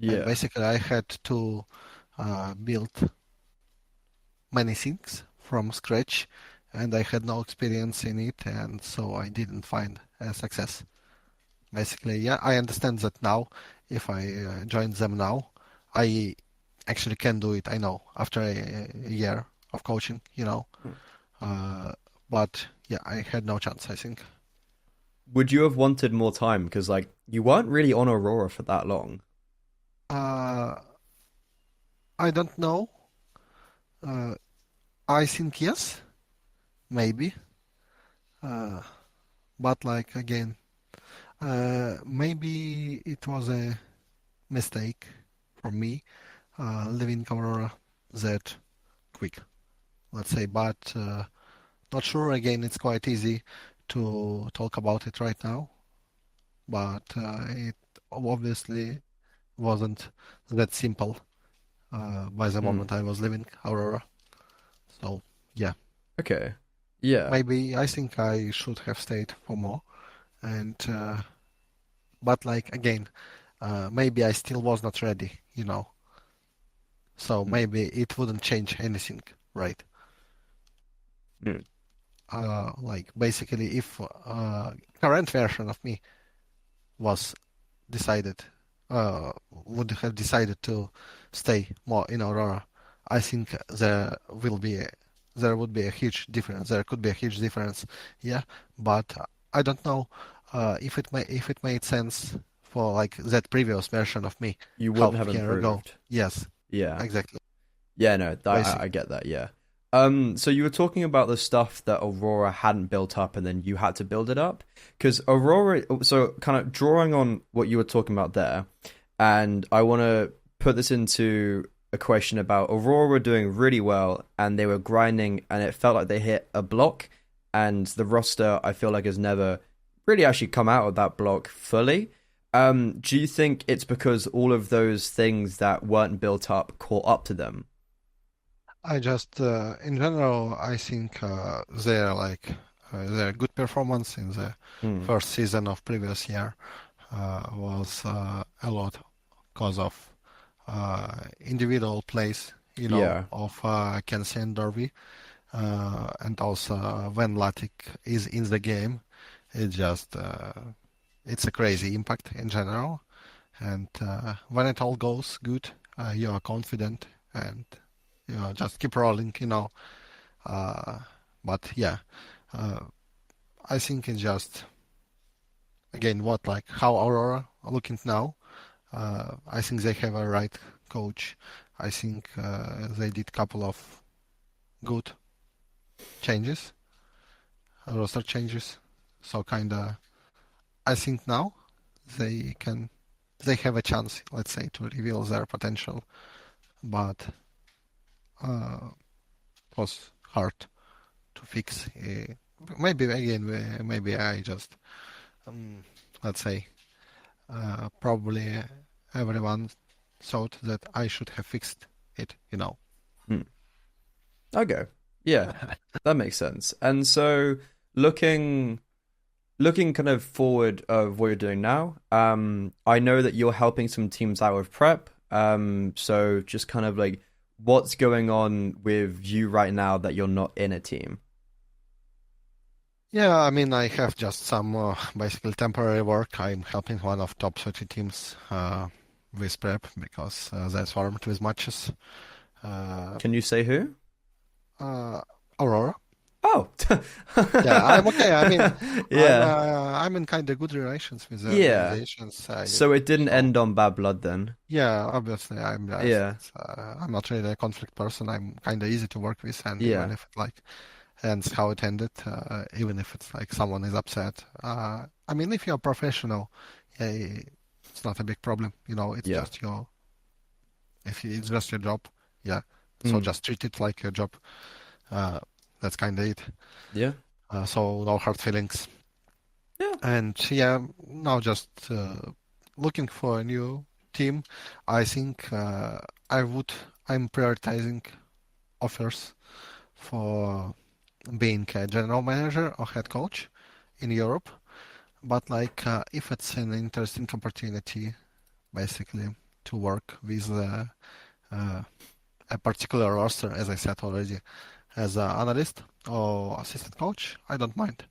And Yeah. basically, I had to build many things from scratch, and I had no experience in it, and so I didn't find a success. Basically, yeah, I understand that now. If I join them now, I actually can do it. I know after a year of coaching, you know. Uh, but yeah, I had no chance, I think. Would you have wanted more time? Because like you weren't really on Aurora for that long. Uh, I don't know. Uh, I think yes, maybe. Uh, but like again, maybe it was a mistake for me leaving Aurora that quick, let's say. But not sure. Again, it's quite easy to talk about it right now, but it obviously wasn't that simple by the Mm. moment I was leaving Aurora. So yeah, Okay. Yeah. maybe I think I should have stayed for more. And but like again, maybe I still was not ready, you know. So Mm. maybe it wouldn't change anything, right? Mm. Like basically, if current version of me was decided, would have decided to stay more in Aurora, I think there would be a huge difference. There could be a huge difference, yeah. But I don't know if it made sense for like that previous version of me You wouldn't half have a year ago. improved. Yes, Yeah. exactly. Yeah, no, I Basic. get that, yeah. So you were talking about the stuff that Aurora hadn't built up and then you had to build it up. Because Aurora, so kind of drawing on what you were talking about there, and I want to put this into a question about Aurora doing really well and they were grinding and it felt like they hit a block and the roster I feel like has never really actually come out of that block fully. Do you think it's because all of those things that weren't built up caught up to them? I just, in general, I think their good performance in the Hmm. first season of previous year was a lot because of individual plays, you know, Yeah. of Kenzie and Derby, and also when Latic is in the game, it just it's a crazy impact in general. And when it all goes good, you are confident and you know just keep rolling, you know. Uh, but yeah, uh, I think it's just again what like how Aurora are looking now. I think they have a right coach. I think they did couple of good changes. roster changes. So kinda, I think now they can, they have a chance, let's say, to reveal their potential, but it was hard to fix. Maybe again, maybe I just, let's say, probably everyone thought that I should have fixed it, you know. Hmm. Okay. Yeah, that makes sense. And so looking kind of forward of what you're doing now, I know that you're helping some teams out with prep. So just kind of like what's going on with you right now that you're not in a team? Yeah, I mean, I have just some basically temporary work. I'm helping one of top 30 teams with prep because they swarmed with matches. Can you say who? Uh, Aurora. Oh. Yeah, I'm okay. I mean, Yeah. I'm in kind of good relations with the Yeah. organizations. So it didn't So end on bad blood then. yeah, obviously, Yeah. I'm not really a conflict person. I'm kind of easy to work with, and even Yeah. if it like ends how it ended, even if it's like someone is upset, I mean, if you're a professional, yeah, it's not a big problem. You know, it's Yeah. just your if it's just your job, yeah. So Mm. just treat it like a job. Uh, that's kind of it. Yeah. So no hard feelings. Yeah. And yeah, now just looking for a new team. I think I'm prioritizing offers for being a general manager or head coach in Europe. But like, if it's an interesting opportunity, basically to work with a particular roster, as I said already, as an analyst or assistant coach, I don't mind.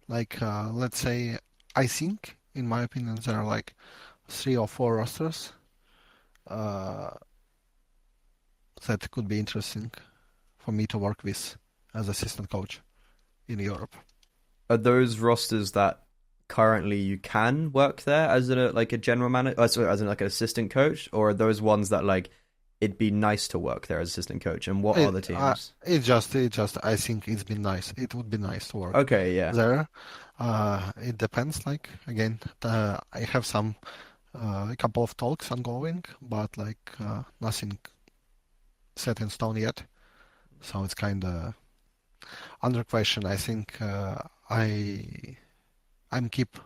Like, let's say, I think, in my opinion, there are like 3 or 4 rosters uh, that could be interesting for me to work with as assistant coach in Europe. Are those rosters that currently you can work there as a general manager, sorry, as in like an assistant coach, or are those ones that like it'd be nice to work there as assistant coach? And what are the teams? I think it's been nice. It would be nice to work Okay, yeah. there. It depends. Like again, I have a couple of talks ongoing, but like nothing set in stone yet. So it's kind of under question. I think I'm keep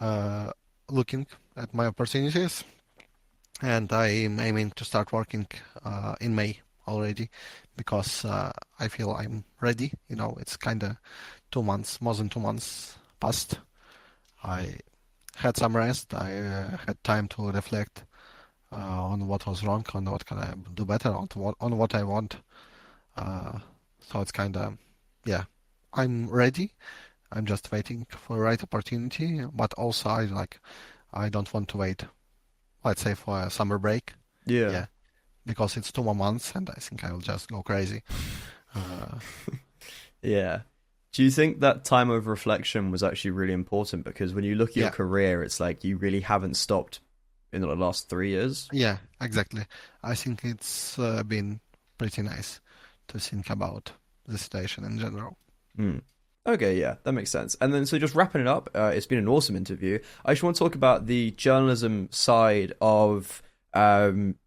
uh, looking at my opportunities, and I'm aiming to start working in May already because I feel I'm ready. You know, it's kind of 2 months, more than 2 months past. I had some rest. I had time to reflect on what was wrong, on what can I do better, on what I want. Uh, so it's kind of, yeah, I'm ready. I'm just waiting for the right opportunity, but also I don't want to wait, let's say, for a summer break. Yeah. Yeah, because it's 2 more months, and I think I will just go crazy. Yeah. Do you think that time of reflection was actually really important? Because when you look at your Yeah, career, it's like you really haven't stopped in the last 3 years. yeah, exactly. I think it's been pretty nice to think about the situation in general. Hmm. Okay, yeah, that makes sense. And then, so just wrapping it up, it's been an awesome interview. I just want to talk about the journalism side of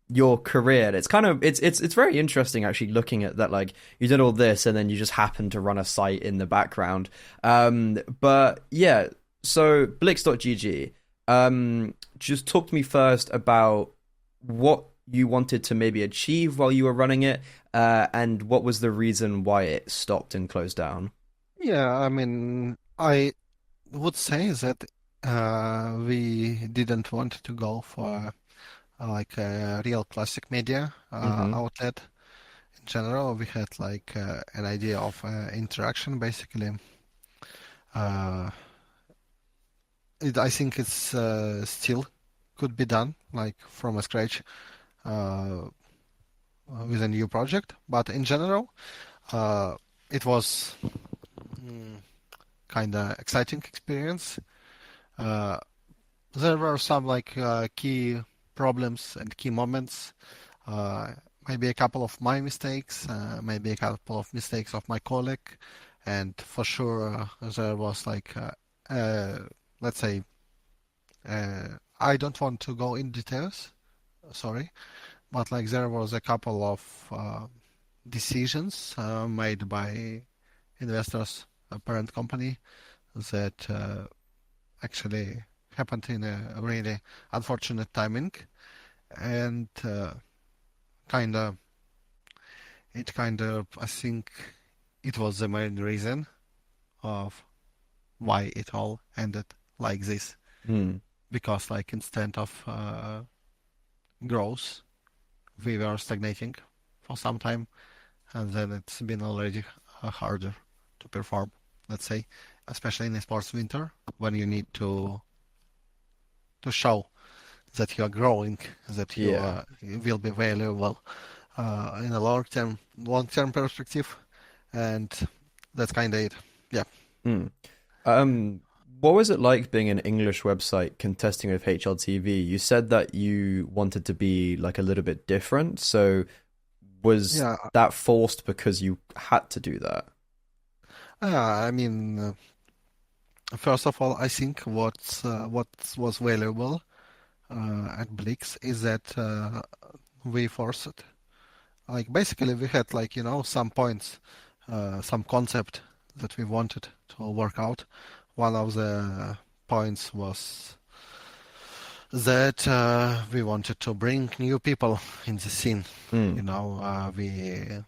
your career. And it's kind of it's very interesting actually looking at that. Like you did all this, and then you just happen to run a site in the background. But yeah, so Blix.gg. Just talk to me first about what you wanted to maybe achieve while you were running it, and what was the reason why it stopped and closed down. Yeah, I mean, I would say that we didn't want to go for like a real classic media Mm-hmm. outlet. In general, we had like an idea of interaction, basically. Uh, I think it's still could be done like from a scratch uh, with a new project, but in general, uh, it was kind of exciting experience. Uh, there were some like key problems and key moments. Uh, Maybe a couple of my mistakes, maybe a couple of mistakes of my colleague, and for sure there was like let's say I don't want to go in details, sorry, but like there was a couple of decisions made by investors, a parent company, that actually happened in a really unfortunate timing, and kind of I think it was the main reason of why it all ended like this. Mm. Because like instead of growth, we were stagnating for some time, and then it's been already harder to perform, let's say, especially in a sports winter when you need to show that you are growing, that Yeah. you will be valuable in a long term perspective, and that's kind of it. Yeah. Mm. Um, what was it like being an English website contesting with HLTV? You said that you wanted to be like a little bit different. So was Yeah. that forced because you had to do that? I mean, first of all, I think what was valuable at Blix is that we forced it. Like basically, we had like some points, some concept that we wanted to work out. One of the points was that we wanted to bring new people in the scene. Mm. We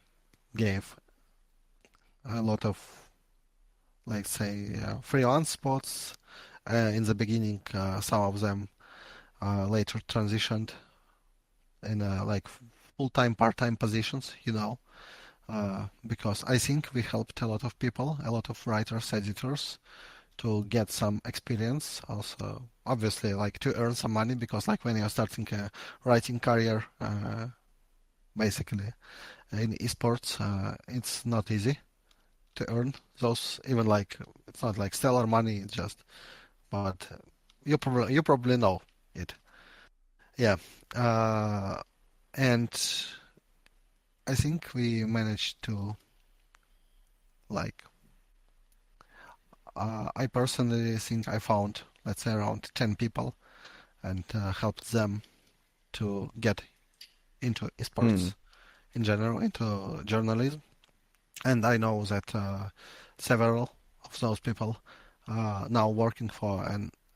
gave a lot of, like say, freelance spots in the beginning. Some of them later transitioned in like full-time, part-time positions. Because I think we helped a lot of people, a lot of writers, editors, to get some experience. Also, obviously, like to earn some money, because like when you're starting a writing career, basically in esports, it's not easy to earn those. Even like it's not like stellar money, it's just. But you probably know it. Yeah, and I think we managed to like. I personally think I found, let's say, around 10 people and helped them to get into Mm. esports in general, into journalism. And I know that several of those people are now working for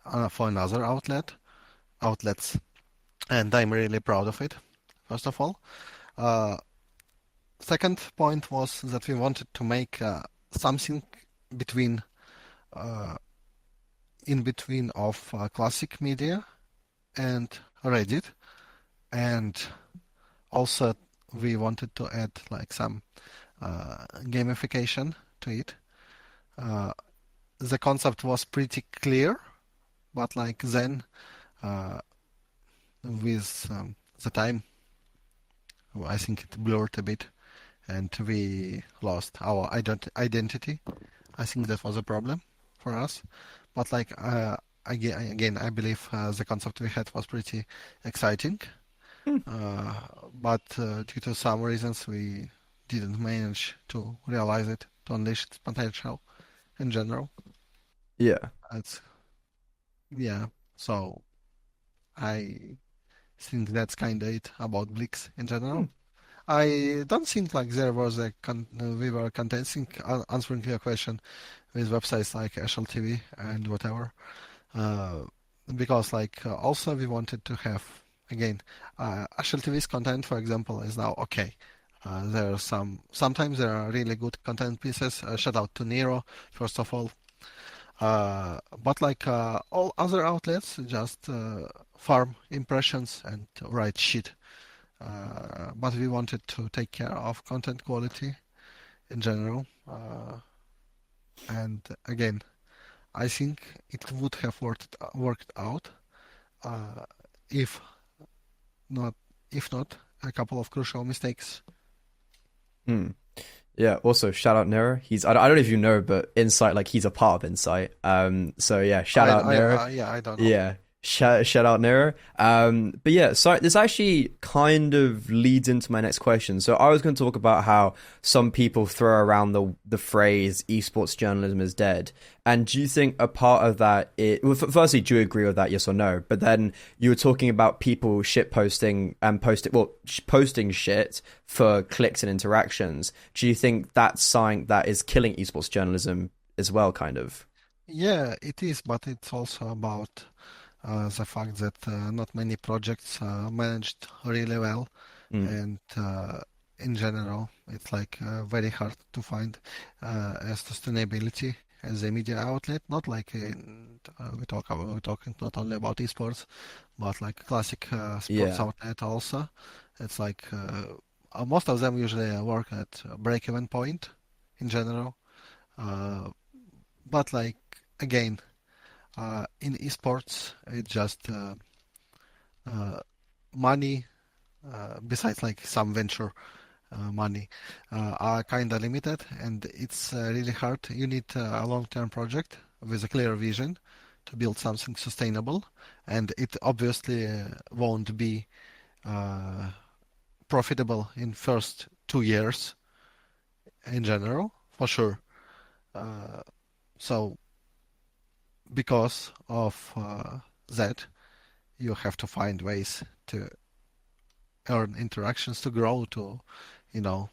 another outlets, and I'm really proud of it. First of all, uh, second point was that we wanted to make something between uh, in between of classic media and Reddit, and also we wanted to add like some gamification to it. Uh, the concept was pretty clear, but like then uh, with the time, I think it blurred a bit, and we lost our identity. I think that was a problem for us. But like again, I believe the concept we had was pretty exciting. Mm. Uh, but due to some reasons, we didn't manage to realize it, to unleash its potential in general. Yeah. It's yeah. So I think that's kind of it about Blix in Mm. general. I don't think like there was we were contesting answering your question with websites like HLTV and whatever. Uh, because like also we wanted to have again HLTV's content, for example, is now okay. There are sometimes there are really good content pieces. Shout out to Nero, first of all. But like all other outlets, just farm impressions and write shit. But we wanted to take care of content quality in general. And again, I think it would have worked out uh, if not if not a couple of crucial mistakes. Mm. Yeah. Also, shout out Nero. I don't know if you know, but Insite, like he's a part of Insite. So yeah, shout out Nero. Yeah, I don't know. Yeah. Shout out Nero. But yeah, so this actually kind of leads into my next question. So I was going to talk about how some people throw around the phrase esports journalism is dead. And do you think a part of that is, well, firstly, do you agree with that, yes or no? But then you were talking about people shit posting and posting shit for clicks and interactions. Do you think that's something that is killing esports journalism as well, kind of? Yeah, it is, but it's also about the fact that not many projects managed really well, Mm, and in general, it's like very hard to find a sustainability as a media outlet. Not like we're talking not only about esports, but like classic sports yeah. outlet also. It's like most of them usually work at a break-even point in general, uh, but like again. In esports, it's just uh, money, besides like some venture money, are kind of limited, and it's really hard. You need a long-term project with a clear vision to build something sustainable, and it obviously won't be uh, profitable in first 2 years in general, for sure. Uh, so because of that, you have to find ways to earn interactions, to grow, to you know,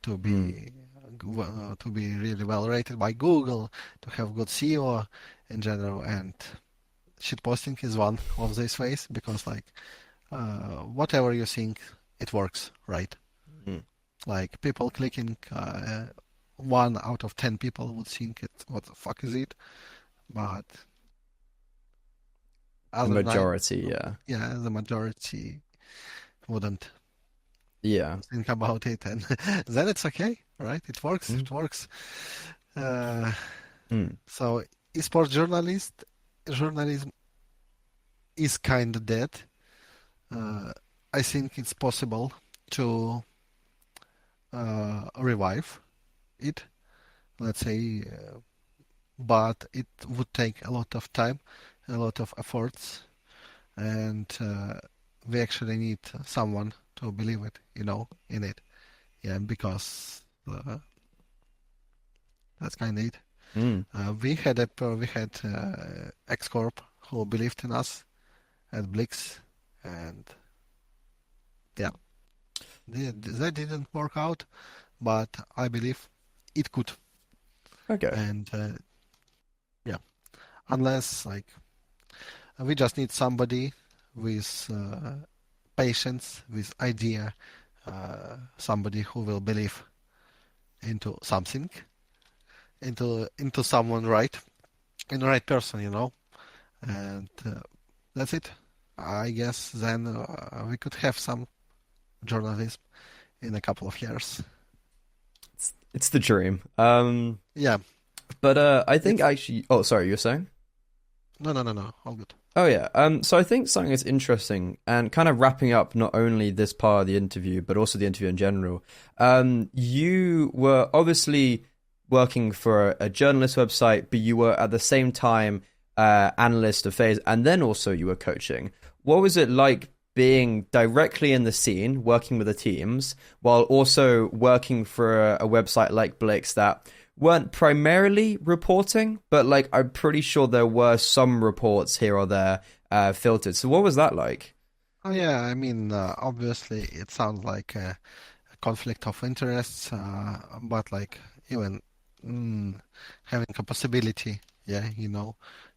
to Mm. be really well rated by Google, to have good SEO in general, and shitposting is one of these ways because like whatever you think, it works, right? Mm. Like people clicking, 1 out of 10 people would think it, what the fuck is it? But The other nine, majority, yeah. yeah, the majority wouldn't Yeah. think about it, and then it's okay, right? It works. Mm. It works. Uh, Mm. so esports journalism is kind of dead. Uh, I think it's possible to revive it, let's say, but it would take a lot of time, a lot of efforts, and we actually need someone to believe it, in it. Yeah, because that's kind of it. Mm. We had X Corp who believed in us at Blix, and yeah, that didn't work out, but I believe it could. Okay. And yeah, unless like we just need somebody with patience, with idea, somebody who will believe into something, into someone right, in the right person, and that's it. I guess then we could have some journalism in a couple of years. It's the dream. Yeah, But I think it's actually. Oh, sorry, you're saying? no, all good. Oh yeah. So I think something that's interesting and kind of wrapping up not only this part of the interview, but also the interview in general. You were obviously working for a journalist website, but you were at the same time analyst of FaZe, and then also you were coaching. What was it like being directly in the scene, working with the teams, while also working for a website like Blix that weren't primarily reporting, but like I'm pretty sure there were some reports here or there filtered. So what was that like? Oh yeah, I mean, obviously it sounds like a conflict of interests, but like even mm, having a possibility, yeah,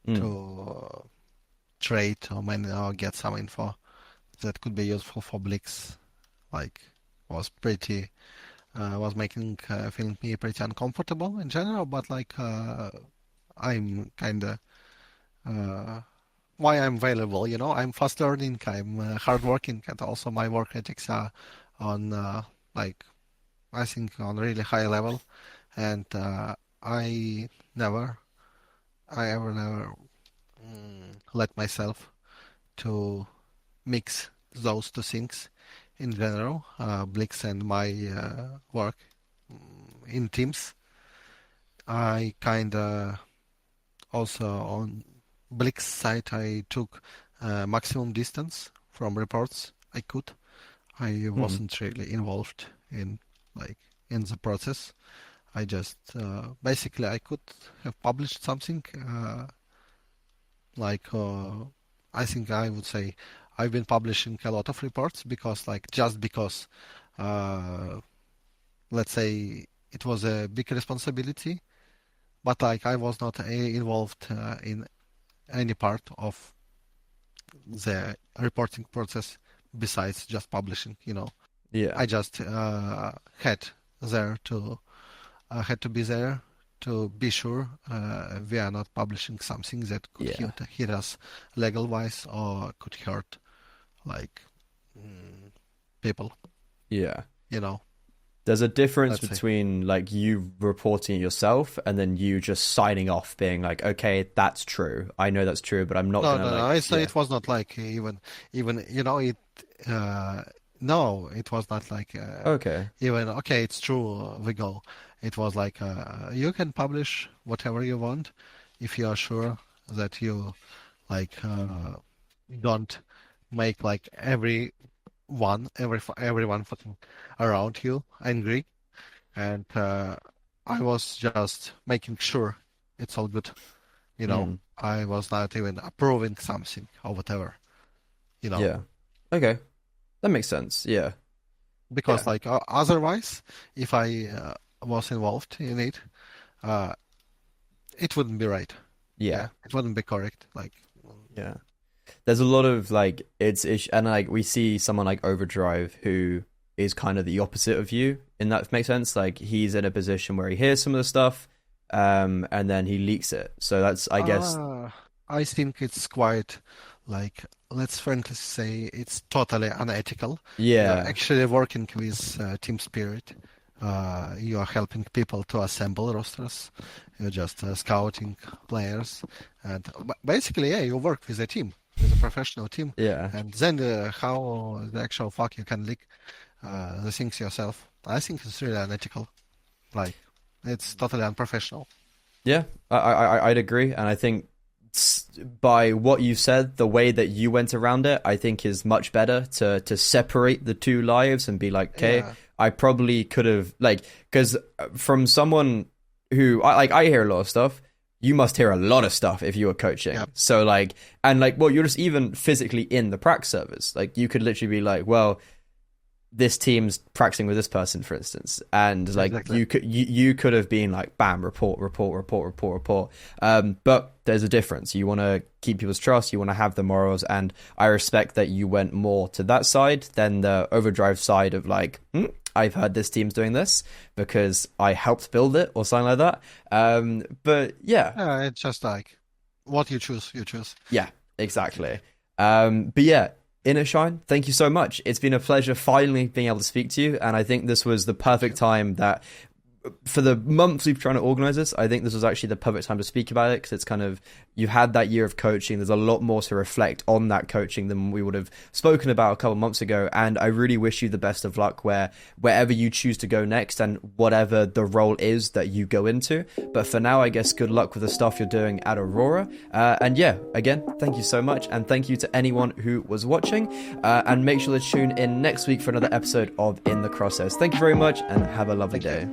Mm, to trade or get some info that could be useful for Blix, like was pretty was making feeling me pretty uncomfortable in general, but like I'm kind of uh, why I'm valuable, I'm fast learning, I'm hardworking, and also my work ethics are on like I think on really high level, and I never, I ever never let myself to mix those two things in general, Blix and my work in teams. I kind of also on Blix side, I took maximum distance from reports I could. I wasn't really involved in in the process. I just basically I could have published something I think I would say I've been publishing a lot of reports because just because let's say it was a big responsibility, but I was not involved in any part of the reporting process besides just publishing, Yeah. I just had to be there to be sure we are not publishing something that could hit us legal wise or could hurt people. Yeah. There's a difference between you reporting it yourself and then you just signing off being like, okay, that's true. I know that's true, but I'm not gonna it was not even it no, it was not okay. Even okay, it's true, we go. It was you can publish whatever you want if you are sure that you don't make everyone fucking around you angry. And I was just making sure it's all good. I was not even approving something or whatever. Yeah. Okay. That makes sense. Yeah. Because otherwise, if I was involved in it, it wouldn't be right. Yeah. It wouldn't be correct. Yeah. There's a lot of and we see someone like Overdrive who is kind of the opposite of you, and that makes sense. He's in a position where he hears some of the stuff, and then he leaks it. So that's, I guess. I think it's quite let's frankly say it's totally unethical. Yeah. You're actually working with team spirit. You are helping people to assemble rosters. You're just scouting players, and basically, you work with a team, with a professional team. Yeah. And then how the actual fuck you can leak the things yourself? I think it's really unethical. It's totally unprofessional. Yeah, I'd agree, and I think by what you said, the way that you went around it, I think is much better to separate the two lives and be like, okay, yeah. I probably could have because from someone who I hear a lot of stuff. You must hear a lot of stuff if you were coaching. Yep. So you're just even physically in the prac servers. You could literally be like, well, this team's practicing with this person, for instance, and exactly. you could have been like, bam, report. But there's a difference. You want to keep people's trust. You want to have the morals, and I respect that you went more to that side than the Overdrive side of I've heard this team's doing this because I helped build it or something like that. But yeah, it's just what you choose, you choose. Yeah, exactly. But yeah. innersh1ne, thank you so much. It's been a pleasure finally being able to speak to you, and I think this was the perfect time that for the months we've trying to organize this, I think this was actually the perfect time to speak about it, because it's kind of, you had that year of coaching. There's a lot more to reflect on that coaching than we would have spoken about a couple months ago. And I really wish you the best of luck wherever you choose to go next and whatever the role is that you go into. But for now, I guess good luck with the stuff you're doing at Aurora. And yeah, again, thank you so much. And thank you to anyone who was watching. And make sure to tune in next week for another episode of In the Crosshairs. Thank you very much and have a lovely day.